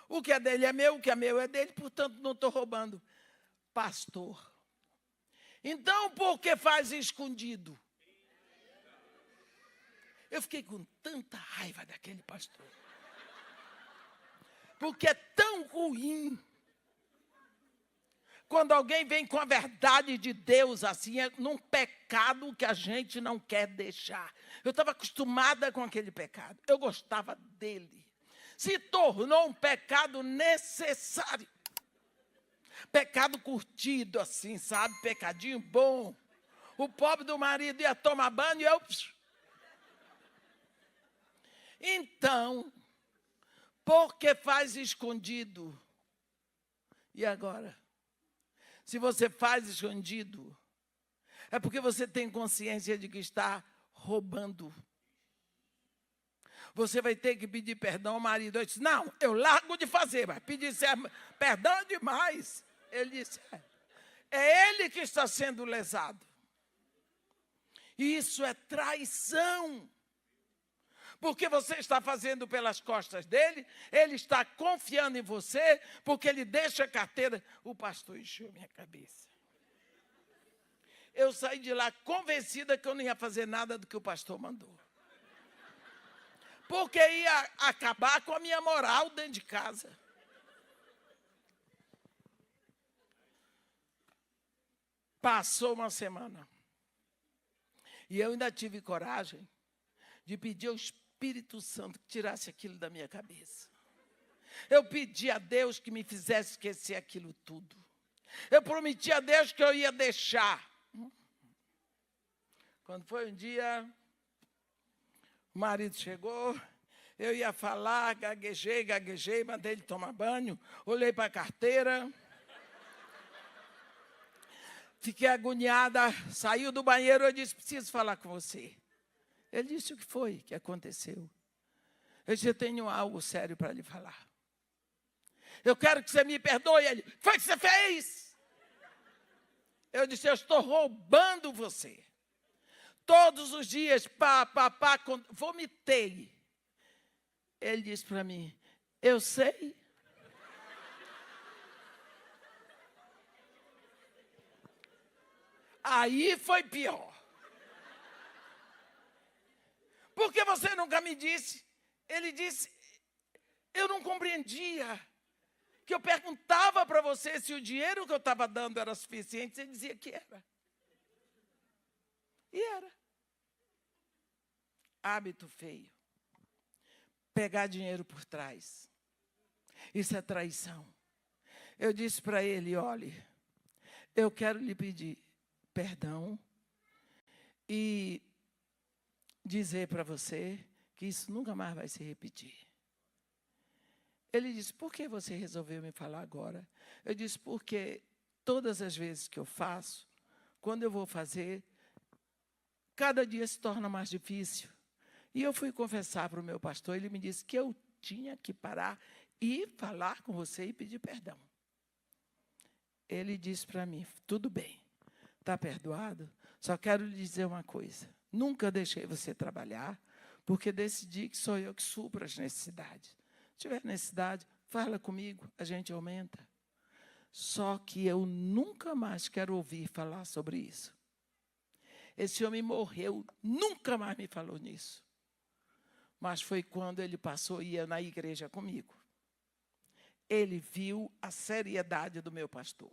O que é dele é meu, o que é meu é dele, portanto, não estou roubando. Pastor, então por que faz escondido? Eu fiquei com tanta raiva daquele pastor. Porque é tão ruim quando alguém vem com a verdade de Deus assim, é num pecado que a gente não quer deixar. Eu estava acostumada com aquele pecado. Eu gostava dele. se tornou um pecado necessário. Pecado curtido, assim, sabe? Pecadinho bom. O pobre do marido ia tomar banho e eu... Então, porque faz escondido? E agora? Se você faz escondido, é porque você tem consciência de que está roubando. Você vai ter que pedir perdão ao marido. Eu disse, não, eu largo de fazer, mas pedir perdão é demais. Ele disse, é ele que está sendo lesado. Isso é traição. Porque você está fazendo pelas costas dele, ele está confiando em você, porque ele deixa a carteira. O pastor encheu minha cabeça. Eu saí de lá convencida que eu não ia fazer nada do que o pastor mandou. Porque ia acabar com a minha moral dentro de casa. Passou uma semana. E eu ainda tive coragem de pedir ao Espírito Santo que tirasse aquilo da minha cabeça. Eu pedi a Deus que me fizesse esquecer aquilo tudo. Eu prometi a Deus que eu ia deixar. Quando foi um dia, o marido chegou, eu ia falar, gaguejei, mandei ele tomar banho, olhei para a carteira, fiquei agoniada, saiu do banheiro, eu disse, preciso falar com você. Ele disse, o que foi que aconteceu? Eu disse, eu tenho algo sério para lhe falar. Eu quero que você me perdoe. Ele, foi o que você fez? Eu disse, eu estou roubando você. Todos os dias, vomitei. Ele disse para mim, eu sei. Aí foi pior. Por que você nunca me disse? Ele disse, eu não compreendia. Que eu perguntava para você se o dinheiro que eu estava dando era suficiente. Você dizia que era. E era. Hábito feio. Pegar dinheiro por trás. Isso é traição. Eu disse para ele, olhe, eu quero lhe pedir perdão e dizer para você que isso nunca mais vai se repetir. Ele disse, por que você resolveu me falar agora? Eu disse, porque todas as vezes que eu faço, quando eu vou fazer, cada dia se torna mais difícil. E eu fui confessar para o meu pastor, ele me disse que eu tinha que parar e falar com você e pedir perdão. Ele disse para mim, tudo bem, está perdoado, só quero lhe dizer uma coisa. Nunca deixei você trabalhar, porque decidi que sou eu que supro as necessidades. Se tiver necessidade, fala comigo, a gente aumenta. Só que eu nunca mais quero ouvir falar sobre isso. Esse homem morreu, nunca mais me falou nisso. Mas foi quando ele passou e ia na igreja comigo. Ele viu a seriedade do meu pastor.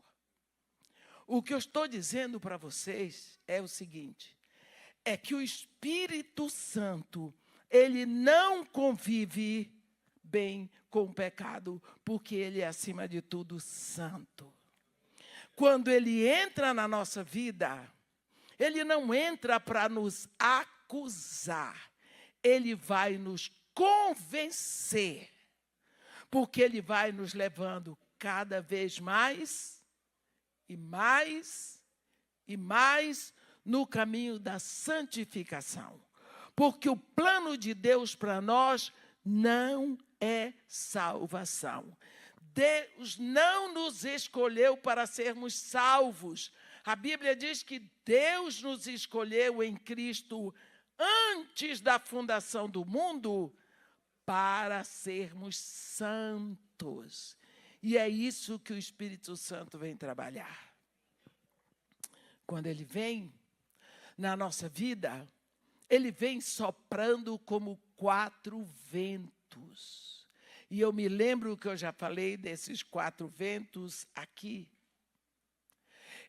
O que eu estou dizendo para vocês é o seguinte, é que o Espírito Santo, ele não convive bem com o pecado, porque ele é, acima de tudo, santo. Quando ele entra na nossa vida, ele não entra para nos acusar, ele vai nos convencer, porque ele vai nos levando cada vez mais e mais e mais no caminho da santificação. Porque o plano de Deus para nós não é salvação. Deus não nos escolheu para sermos salvos. A Bíblia diz que Deus nos escolheu em Cristo antes da fundação do mundo para sermos santos. E é isso que o Espírito Santo vem trabalhar. Quando ele vem na nossa vida, ele vem soprando como 4 ventos. E eu me lembro que eu já falei desses 4 ventos aqui.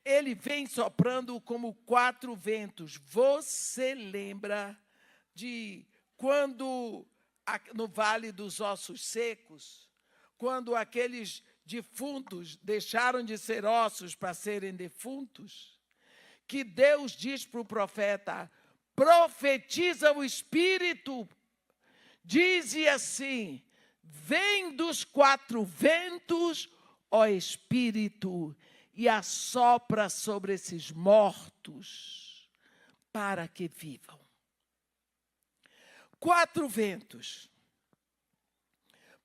Ele vem soprando como 4 ventos. Você lembra de quando no Vale dos Ossos Secos, quando aqueles defuntos deixaram de ser ossos para serem defuntos, que Deus diz para o profeta: profetiza o Espírito, dize assim: vem dos 4 ventos, ó Espírito, e assopra sobre esses mortos, para que vivam. 4 ventos.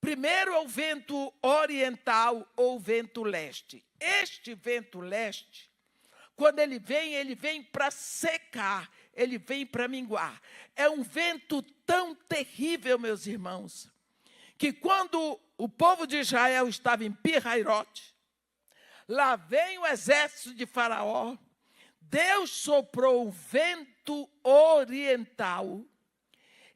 Primeiro é o vento oriental ou vento leste. Este vento leste, quando ele vem para secar, ele vem para minguar. É um vento tão terrível, meus irmãos, que quando o povo de Israel estava em Pi-Hairote, lá vem o exército de Faraó, Deus soprou o vento oriental.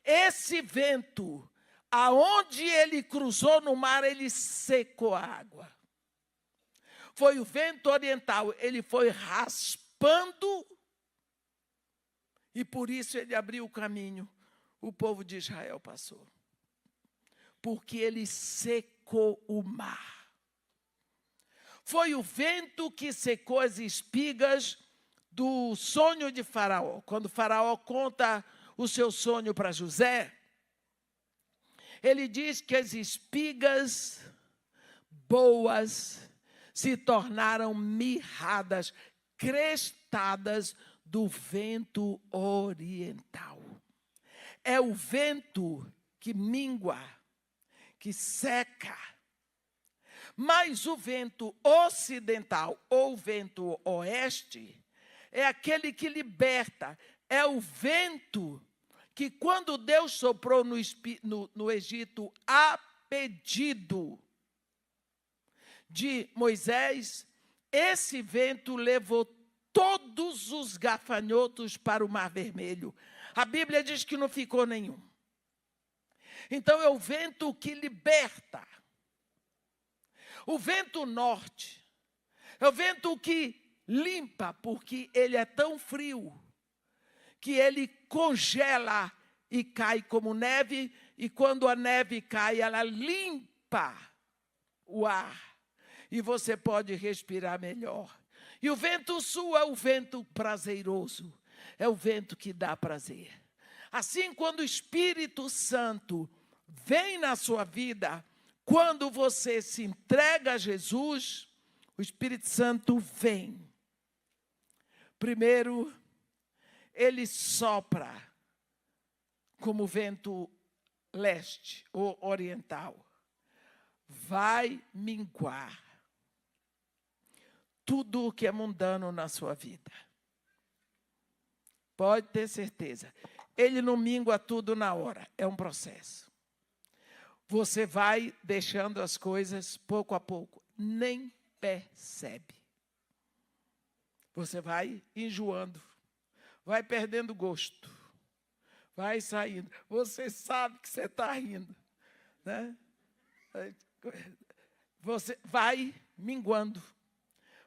Esse vento, aonde ele cruzou no mar, ele secou a água. Foi o vento oriental, ele foi raspando, e por isso ele abriu o caminho. O povo de Israel passou. Porque ele secou o mar. Foi o vento que secou as espigas do sonho de Faraó. Quando Faraó conta o seu sonho para José, ele diz que as espigas boas se tornaram mirradas, crestadas do vento oriental. É o vento que mingua, que seca. Mas o vento ocidental ou vento oeste é aquele que liberta. É o vento que, quando Deus soprou no Egito a pedido de Moisés, esse vento levou todos os gafanhotos para o Mar Vermelho. A Bíblia diz que não ficou nenhum. Então é o vento que liberta. O vento norte é o vento que limpa, porque ele é tão frio que ele congela e cai como neve, e quando a neve cai, ela limpa o ar, e você pode respirar melhor. E o vento sul é o vento prazeroso, é o vento que dá prazer. Assim, quando o Espírito Santo vem na sua vida, quando você se entrega a Jesus, o Espírito Santo vem. Primeiro, ele sopra como vento leste ou oriental. Vai minguar tudo o que é mundano na sua vida. Pode ter certeza. Ele não mingua tudo na hora, é um processo. Você vai deixando as coisas pouco a pouco, nem percebe. Você vai enjoando, vai perdendo gosto, vai saindo. Você sabe que você está rindo, né? Você vai minguando,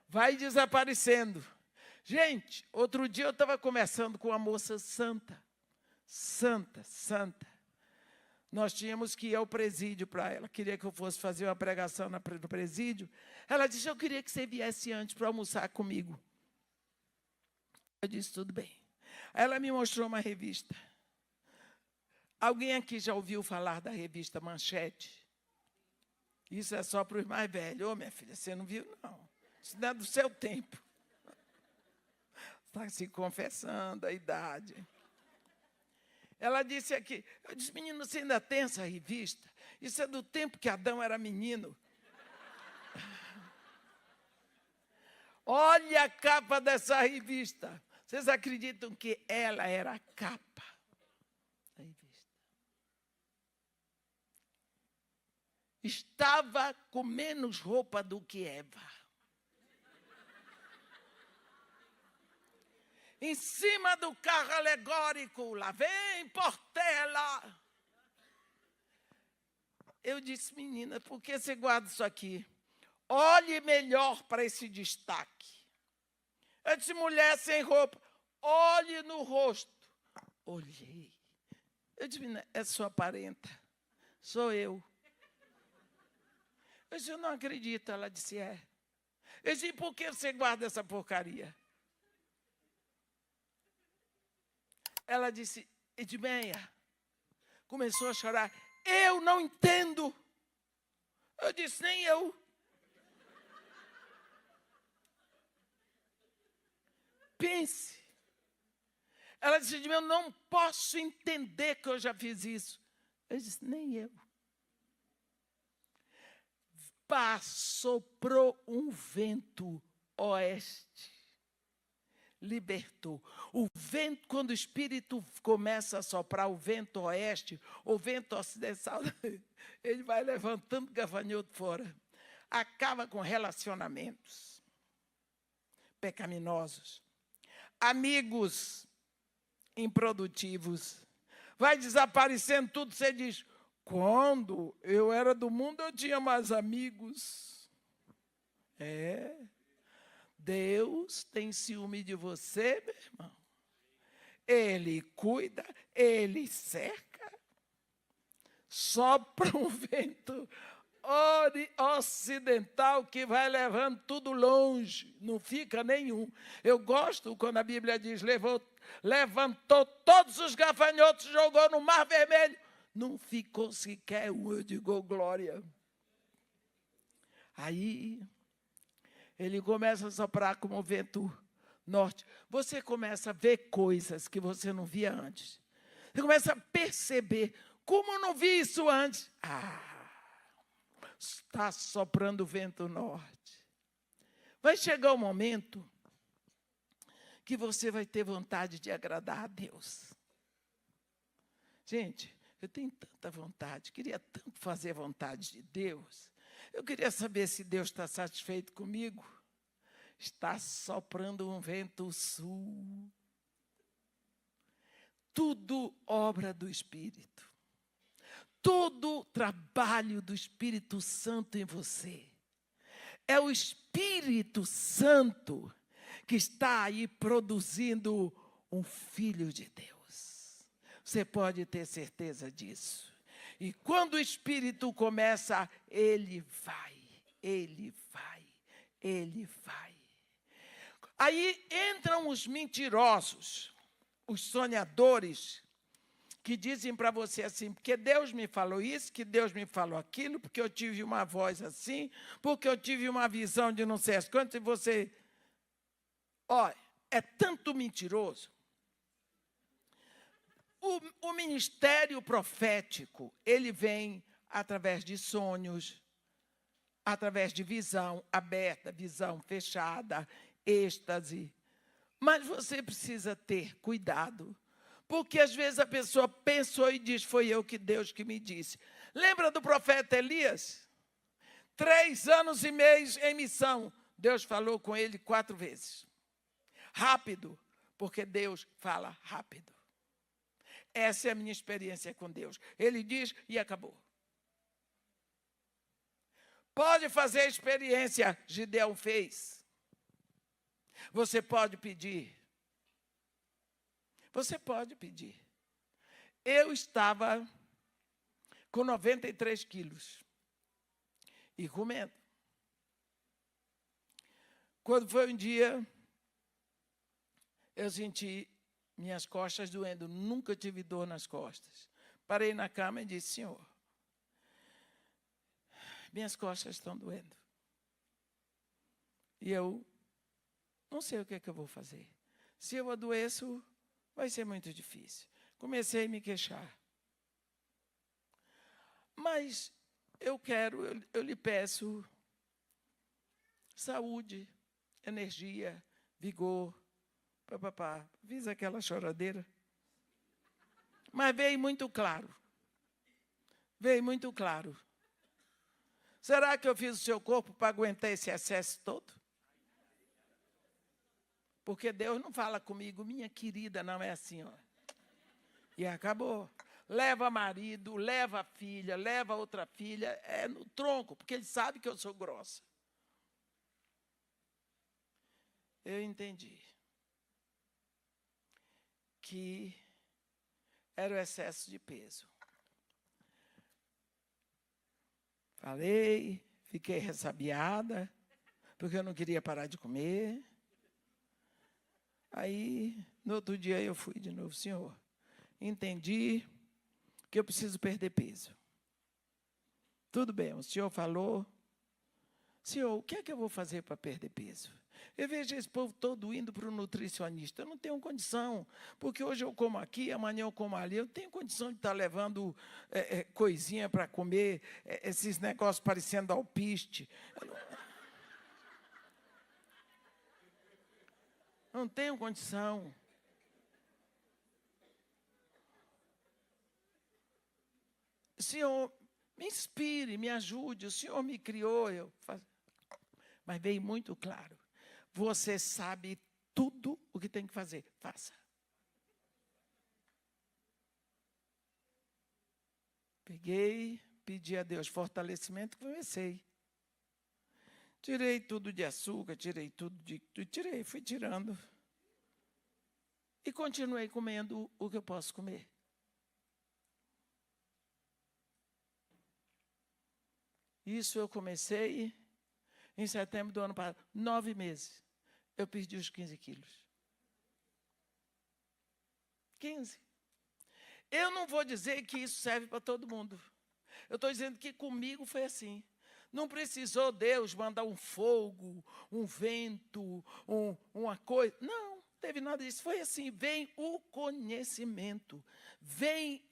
vai desaparecendo. Gente, outro dia eu estava conversando com uma moça santa. Nós tínhamos que ir ao presídio para ela. Queria que eu fosse fazer uma pregação no presídio. Ela disse: eu queria que você viesse antes para almoçar comigo. Eu disse: tudo bem. Ela me mostrou uma revista. Alguém aqui já ouviu falar da revista Manchete? Isso é só para os mais velhos. Ô, minha filha, você não viu, não. Isso não é do seu tempo. Está se confessando a idade. Ela disse aqui, eu disse: menino, você ainda tem essa revista? Isso é do tempo que Adão era menino. Olha a capa dessa revista. Vocês acreditam que ela era a capa da revista? Estava com menos roupa do que Eva. Em cima do carro alegórico, lá vem Portela. Eu disse: menina, por que você guarda isso aqui? Olhe melhor para esse destaque. Eu disse: mulher sem roupa, olhe no rosto. Olhei. Eu disse: menina, é sua parenta. Sou eu. Eu disse, eu não acredito. Ela disse, é. Eu disse, por que você guarda essa porcaria? Ela disse, Edmeia, começou a chorar. Eu não entendo. Eu disse, nem eu. Pense. Ela disse, eu não posso entender que eu já fiz isso. Eu disse, nem eu. Soprou um vento oeste. Libertou. O vento, quando o Espírito começa a soprar, o vento oeste, o vento ocidental, ele vai levantando gafanhoto fora. Acaba com relacionamentos pecaminosos. Amigos improdutivos. Vai desaparecendo tudo, você diz, quando eu era do mundo, eu tinha mais amigos. Deus tem ciúme de você, meu irmão. Ele cuida, ele cerca. Sopra um vento ocidental que vai levando tudo longe, não fica nenhum. Eu gosto quando a Bíblia diz, levantou todos os gafanhotos, jogou no Mar Vermelho, não ficou sequer um. Eu digo, glória. Aí, ele começa a soprar como o vento norte. Você começa a ver coisas que você não via antes. Você começa a perceber, como eu não vi isso antes? Está soprando o vento norte. Vai chegar o momento que você vai ter vontade de agradar a Deus. Gente, eu tenho tanta vontade, queria tanto fazer a vontade de Deus. Eu queria saber se Deus está satisfeito comigo. Está soprando um vento sul. Tudo obra do Espírito. Todo trabalho do Espírito Santo em você. É o Espírito Santo que está aí produzindo um Filho de Deus. Você pode ter certeza disso. E quando o Espírito começa, ele vai. Aí entram os mentirosos, os sonhadores, que dizem para você assim, porque Deus me falou isso, que Deus me falou aquilo, porque eu tive uma voz assim, porque eu tive uma visão de não sei as quantas, e você... Olha, é tanto mentiroso. O ministério profético, ele vem através de sonhos, através de visão aberta, visão fechada, êxtase. Mas você precisa ter cuidado, porque às vezes a pessoa pensou e diz, foi Deus que me disse. Lembra do profeta Elias? 3 anos e meio em missão. Deus falou com ele 4 vezes. Rápido, porque Deus fala rápido. Essa é a minha experiência com Deus. Ele diz e acabou. Pode fazer a experiência, Gideão fez. Você pode pedir. Você pode pedir. Eu estava com 93 quilos e comendo. Quando foi um dia, eu senti minhas costas doendo. Nunca tive dor nas costas. Parei na cama e disse, Senhor, minhas costas estão doendo. E eu não sei o que é que eu vou fazer. Se eu adoeço, vai ser muito difícil. Comecei a me queixar. Mas eu lhe peço saúde, energia, vigor. Papapá. Fiz aquela choradeira. Mas veio muito claro. Veio muito claro. Será que eu fiz o seu corpo para aguentar esse excesso todo? Porque Deus não fala comigo, minha querida, não é assim, ó. E acabou. Leva marido, leva filha, leva outra filha, é no tronco, porque ele sabe que eu sou grossa. Eu entendi que era o excesso de peso. Falei, fiquei ressabiada, porque eu não queria parar de comer. Aí, no outro dia, eu fui de novo, Senhor, entendi que eu preciso perder peso. Tudo bem, o Senhor falou. Senhor, o que é que eu vou fazer para perder peso? Eu vejo esse povo todo indo para o nutricionista. Eu não tenho condição, porque hoje eu como aqui, amanhã eu como ali. Eu não tenho condição de estar levando coisinha para comer, esses negócios parecendo alpiste. Não tenho condição. Senhor, me inspire, me ajude. O Senhor me criou. Mas veio muito claro. Você sabe tudo o que tem que fazer. Faça. Peguei, pedi a Deus fortalecimento, comecei. Tirei tudo de açúcar, tirei tudo fui tirando. E continuei comendo o que eu posso comer. Isso eu comecei em setembro do ano passado. 9 meses, eu perdi os 15 quilos. 15. Eu não vou dizer que isso serve para todo mundo. Eu estou dizendo que comigo foi assim. Não precisou Deus mandar um fogo, um vento, uma coisa. Não, teve nada disso. Foi assim, vem o conhecimento. Vem,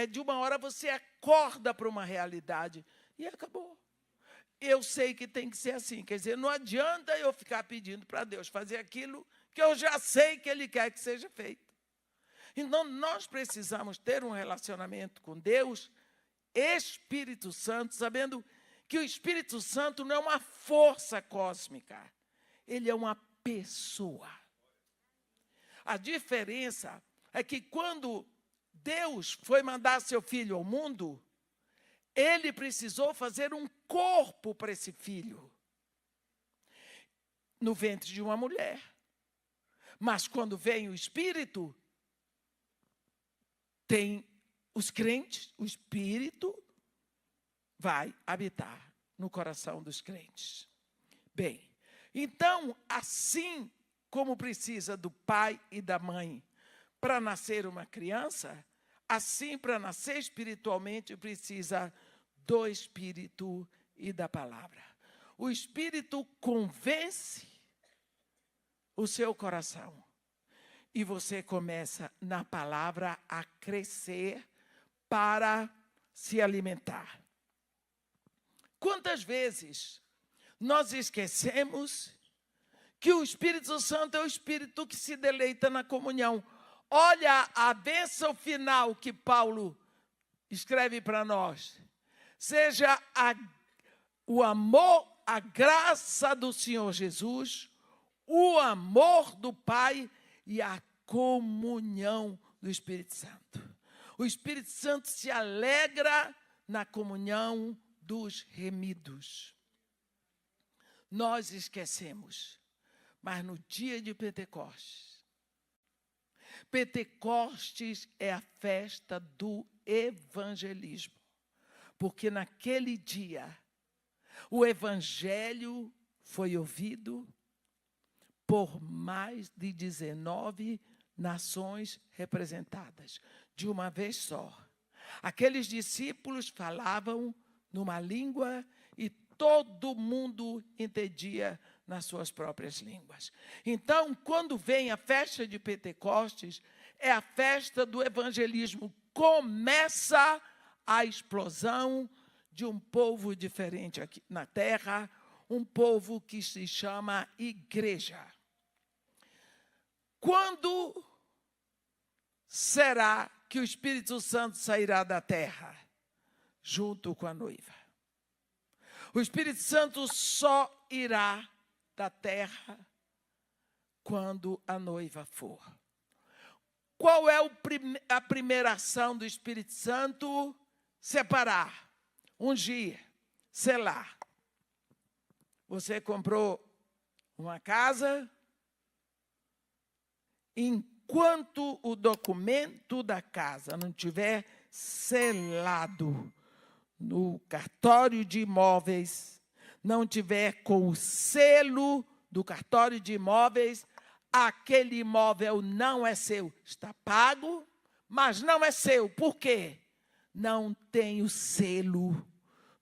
de uma hora você acorda para uma realidade. E acabou. Eu sei que tem que ser assim. Quer dizer, não adianta eu ficar pedindo para Deus fazer aquilo que eu já sei que Ele quer que seja feito. Então, nós precisamos ter um relacionamento com Deus, Espírito Santo, sabendo que o Espírito Santo não é uma força cósmica. Ele é uma pessoa. A diferença é que quando Deus foi mandar seu filho ao mundo, Ele precisou fazer um corpo para esse filho, no ventre de uma mulher. Mas quando vem o Espírito, tem os crentes, o Espírito vai habitar no coração dos crentes. Bem, então, assim como precisa do pai e da mãe para nascer uma criança, assim, para nascer espiritualmente, precisa do Espírito e da palavra. O Espírito convence o seu coração. E você começa, na palavra, a crescer para se alimentar. Quantas vezes nós esquecemos que o Espírito Santo é o Espírito que se deleita na comunhão? Olha a bênção final que Paulo escreve para nós. Seja o amor, a graça do Senhor Jesus, o amor do Pai e a comunhão do Espírito Santo. O Espírito Santo se alegra na comunhão dos remidos. Nós esquecemos, mas no dia de Pentecostes, Pentecostes é a festa do evangelismo, porque naquele dia o evangelho foi ouvido por mais de 19 nações representadas, de uma vez só. Aqueles discípulos falavam numa língua e todo mundo entendia nas suas próprias línguas. Então, quando vem a festa de Pentecostes, é a festa do evangelismo. Começa a explosão de um povo diferente aqui na terra, um povo que se chama igreja. Quando será que o Espírito Santo sairá da terra? Junto com a noiva. O Espírito Santo só irá da terra quando a noiva for. Qual é a primeira ação do Espírito Santo? Separar, ungir, selar. Você comprou uma casa, enquanto o documento da casa não tiver selado no cartório de imóveis, não tiver com o selo do cartório de imóveis, aquele imóvel não é seu. Está pago, mas não é seu. Por quê? Não tem o selo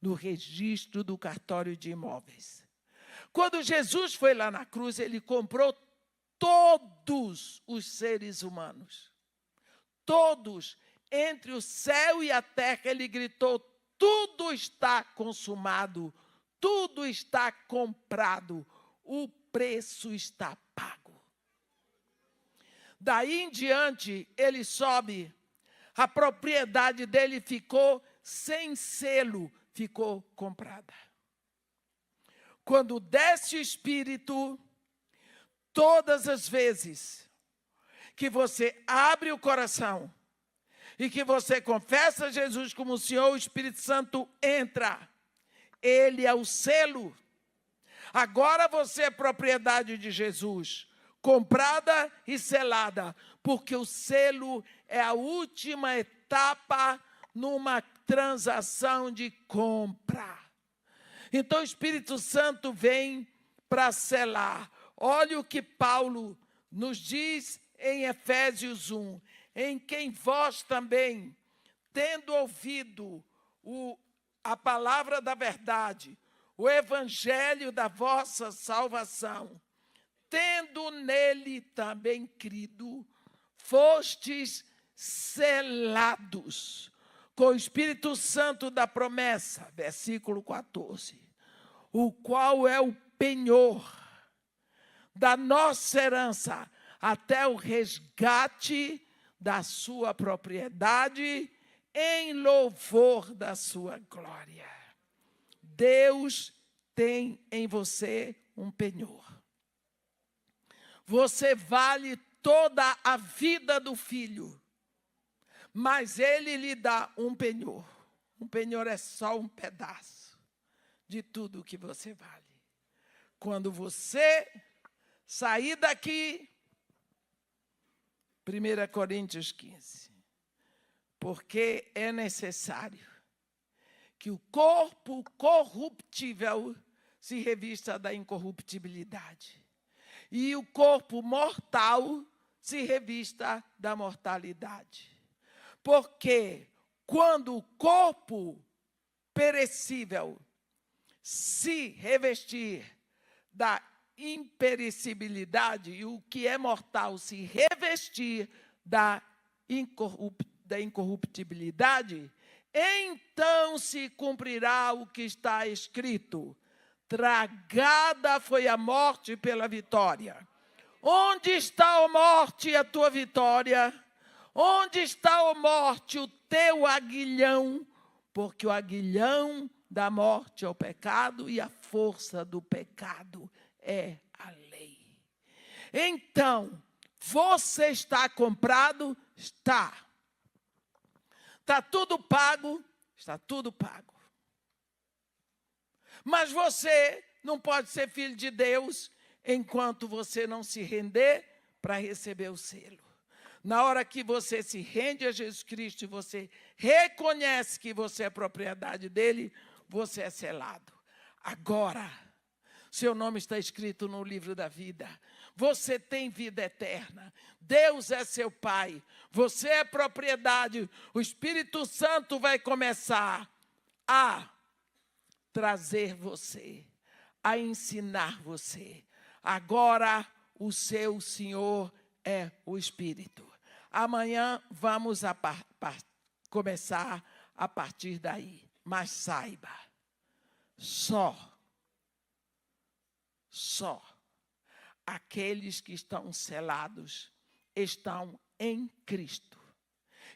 no registro do cartório de imóveis. Quando Jesus foi lá na cruz, ele comprou todos os seres humanos. Todos, entre o céu e a terra, ele gritou: tudo está consumado, tudo está comprado, o preço está pago. Daí em diante, ele sobe, a propriedade dele ficou sem selo, ficou comprada. Quando desce o Espírito, todas as vezes que você abre o coração e que você confessa Jesus como o Senhor, o Espírito Santo entra. Ele é o selo. Agora você é propriedade de Jesus, comprada e selada, porque o selo é a última etapa numa transação de compra. Então o Espírito Santo vem para selar. Olha o que Paulo nos diz em Efésios 1, em quem vós também, tendo ouvido a palavra da verdade, o evangelho da vossa salvação, tendo nele também crido, fostes selados com o Espírito Santo da promessa, versículo 14, o qual é o penhor da nossa herança até o resgate da sua propriedade em louvor da sua glória. Deus tem em você um penhor. Você vale toda a vida do filho, mas ele lhe dá um penhor. Um penhor é só um pedaço de tudo que você vale. Quando você sair daqui, 1 Coríntios 15, porque é necessário que o corpo corruptível se revista da incorruptibilidade e o corpo mortal se revista da mortalidade. Porque quando o corpo perecível se revestir da imperecibilidade e o que é mortal se revestir da incorruptibilidade, então se cumprirá o que está escrito: tragada foi a morte pela vitória. Onde está, ó morte, a tua vitória? Onde está, ó morte, o teu aguilhão? Porque o aguilhão da morte é o pecado e a força do pecado é a lei. Então, você está comprado? Está. Está tudo pago? Está tudo pago. Mas você não pode ser filho de Deus enquanto você não se render para receber o selo. Na hora que você se rende a Jesus Cristo e você reconhece que você é propriedade dele, você é selado. Agora, seu nome está escrito no livro da vida. Você tem vida eterna. Deus é seu Pai. Você é propriedade. O Espírito Santo vai começar a trazer você, a ensinar você. Agora, o seu Senhor é o Espírito. Amanhã vamos começar a partir daí. Mas saiba, só aqueles que estão selados estão em Cristo.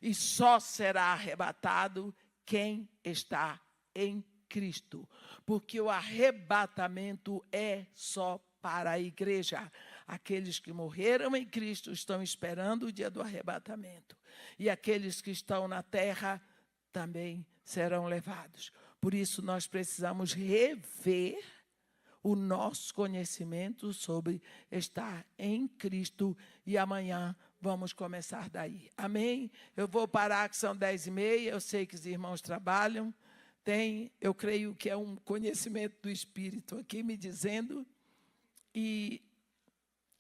E só será arrebatado quem está em Cristo. Porque o arrebatamento é só para a igreja. Aqueles que morreram em Cristo estão esperando o dia do arrebatamento. E aqueles que estão na terra também serão levados. Por isso nós precisamos rever o nosso conhecimento sobre estar em Cristo. E amanhã vamos começar daí. Amém? Eu vou parar, que são 10h30. Eu sei que os irmãos trabalham. Tem, eu creio que é um conhecimento do Espírito aqui me dizendo. E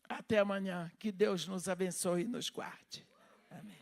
até amanhã. Que Deus nos abençoe e nos guarde. Amém.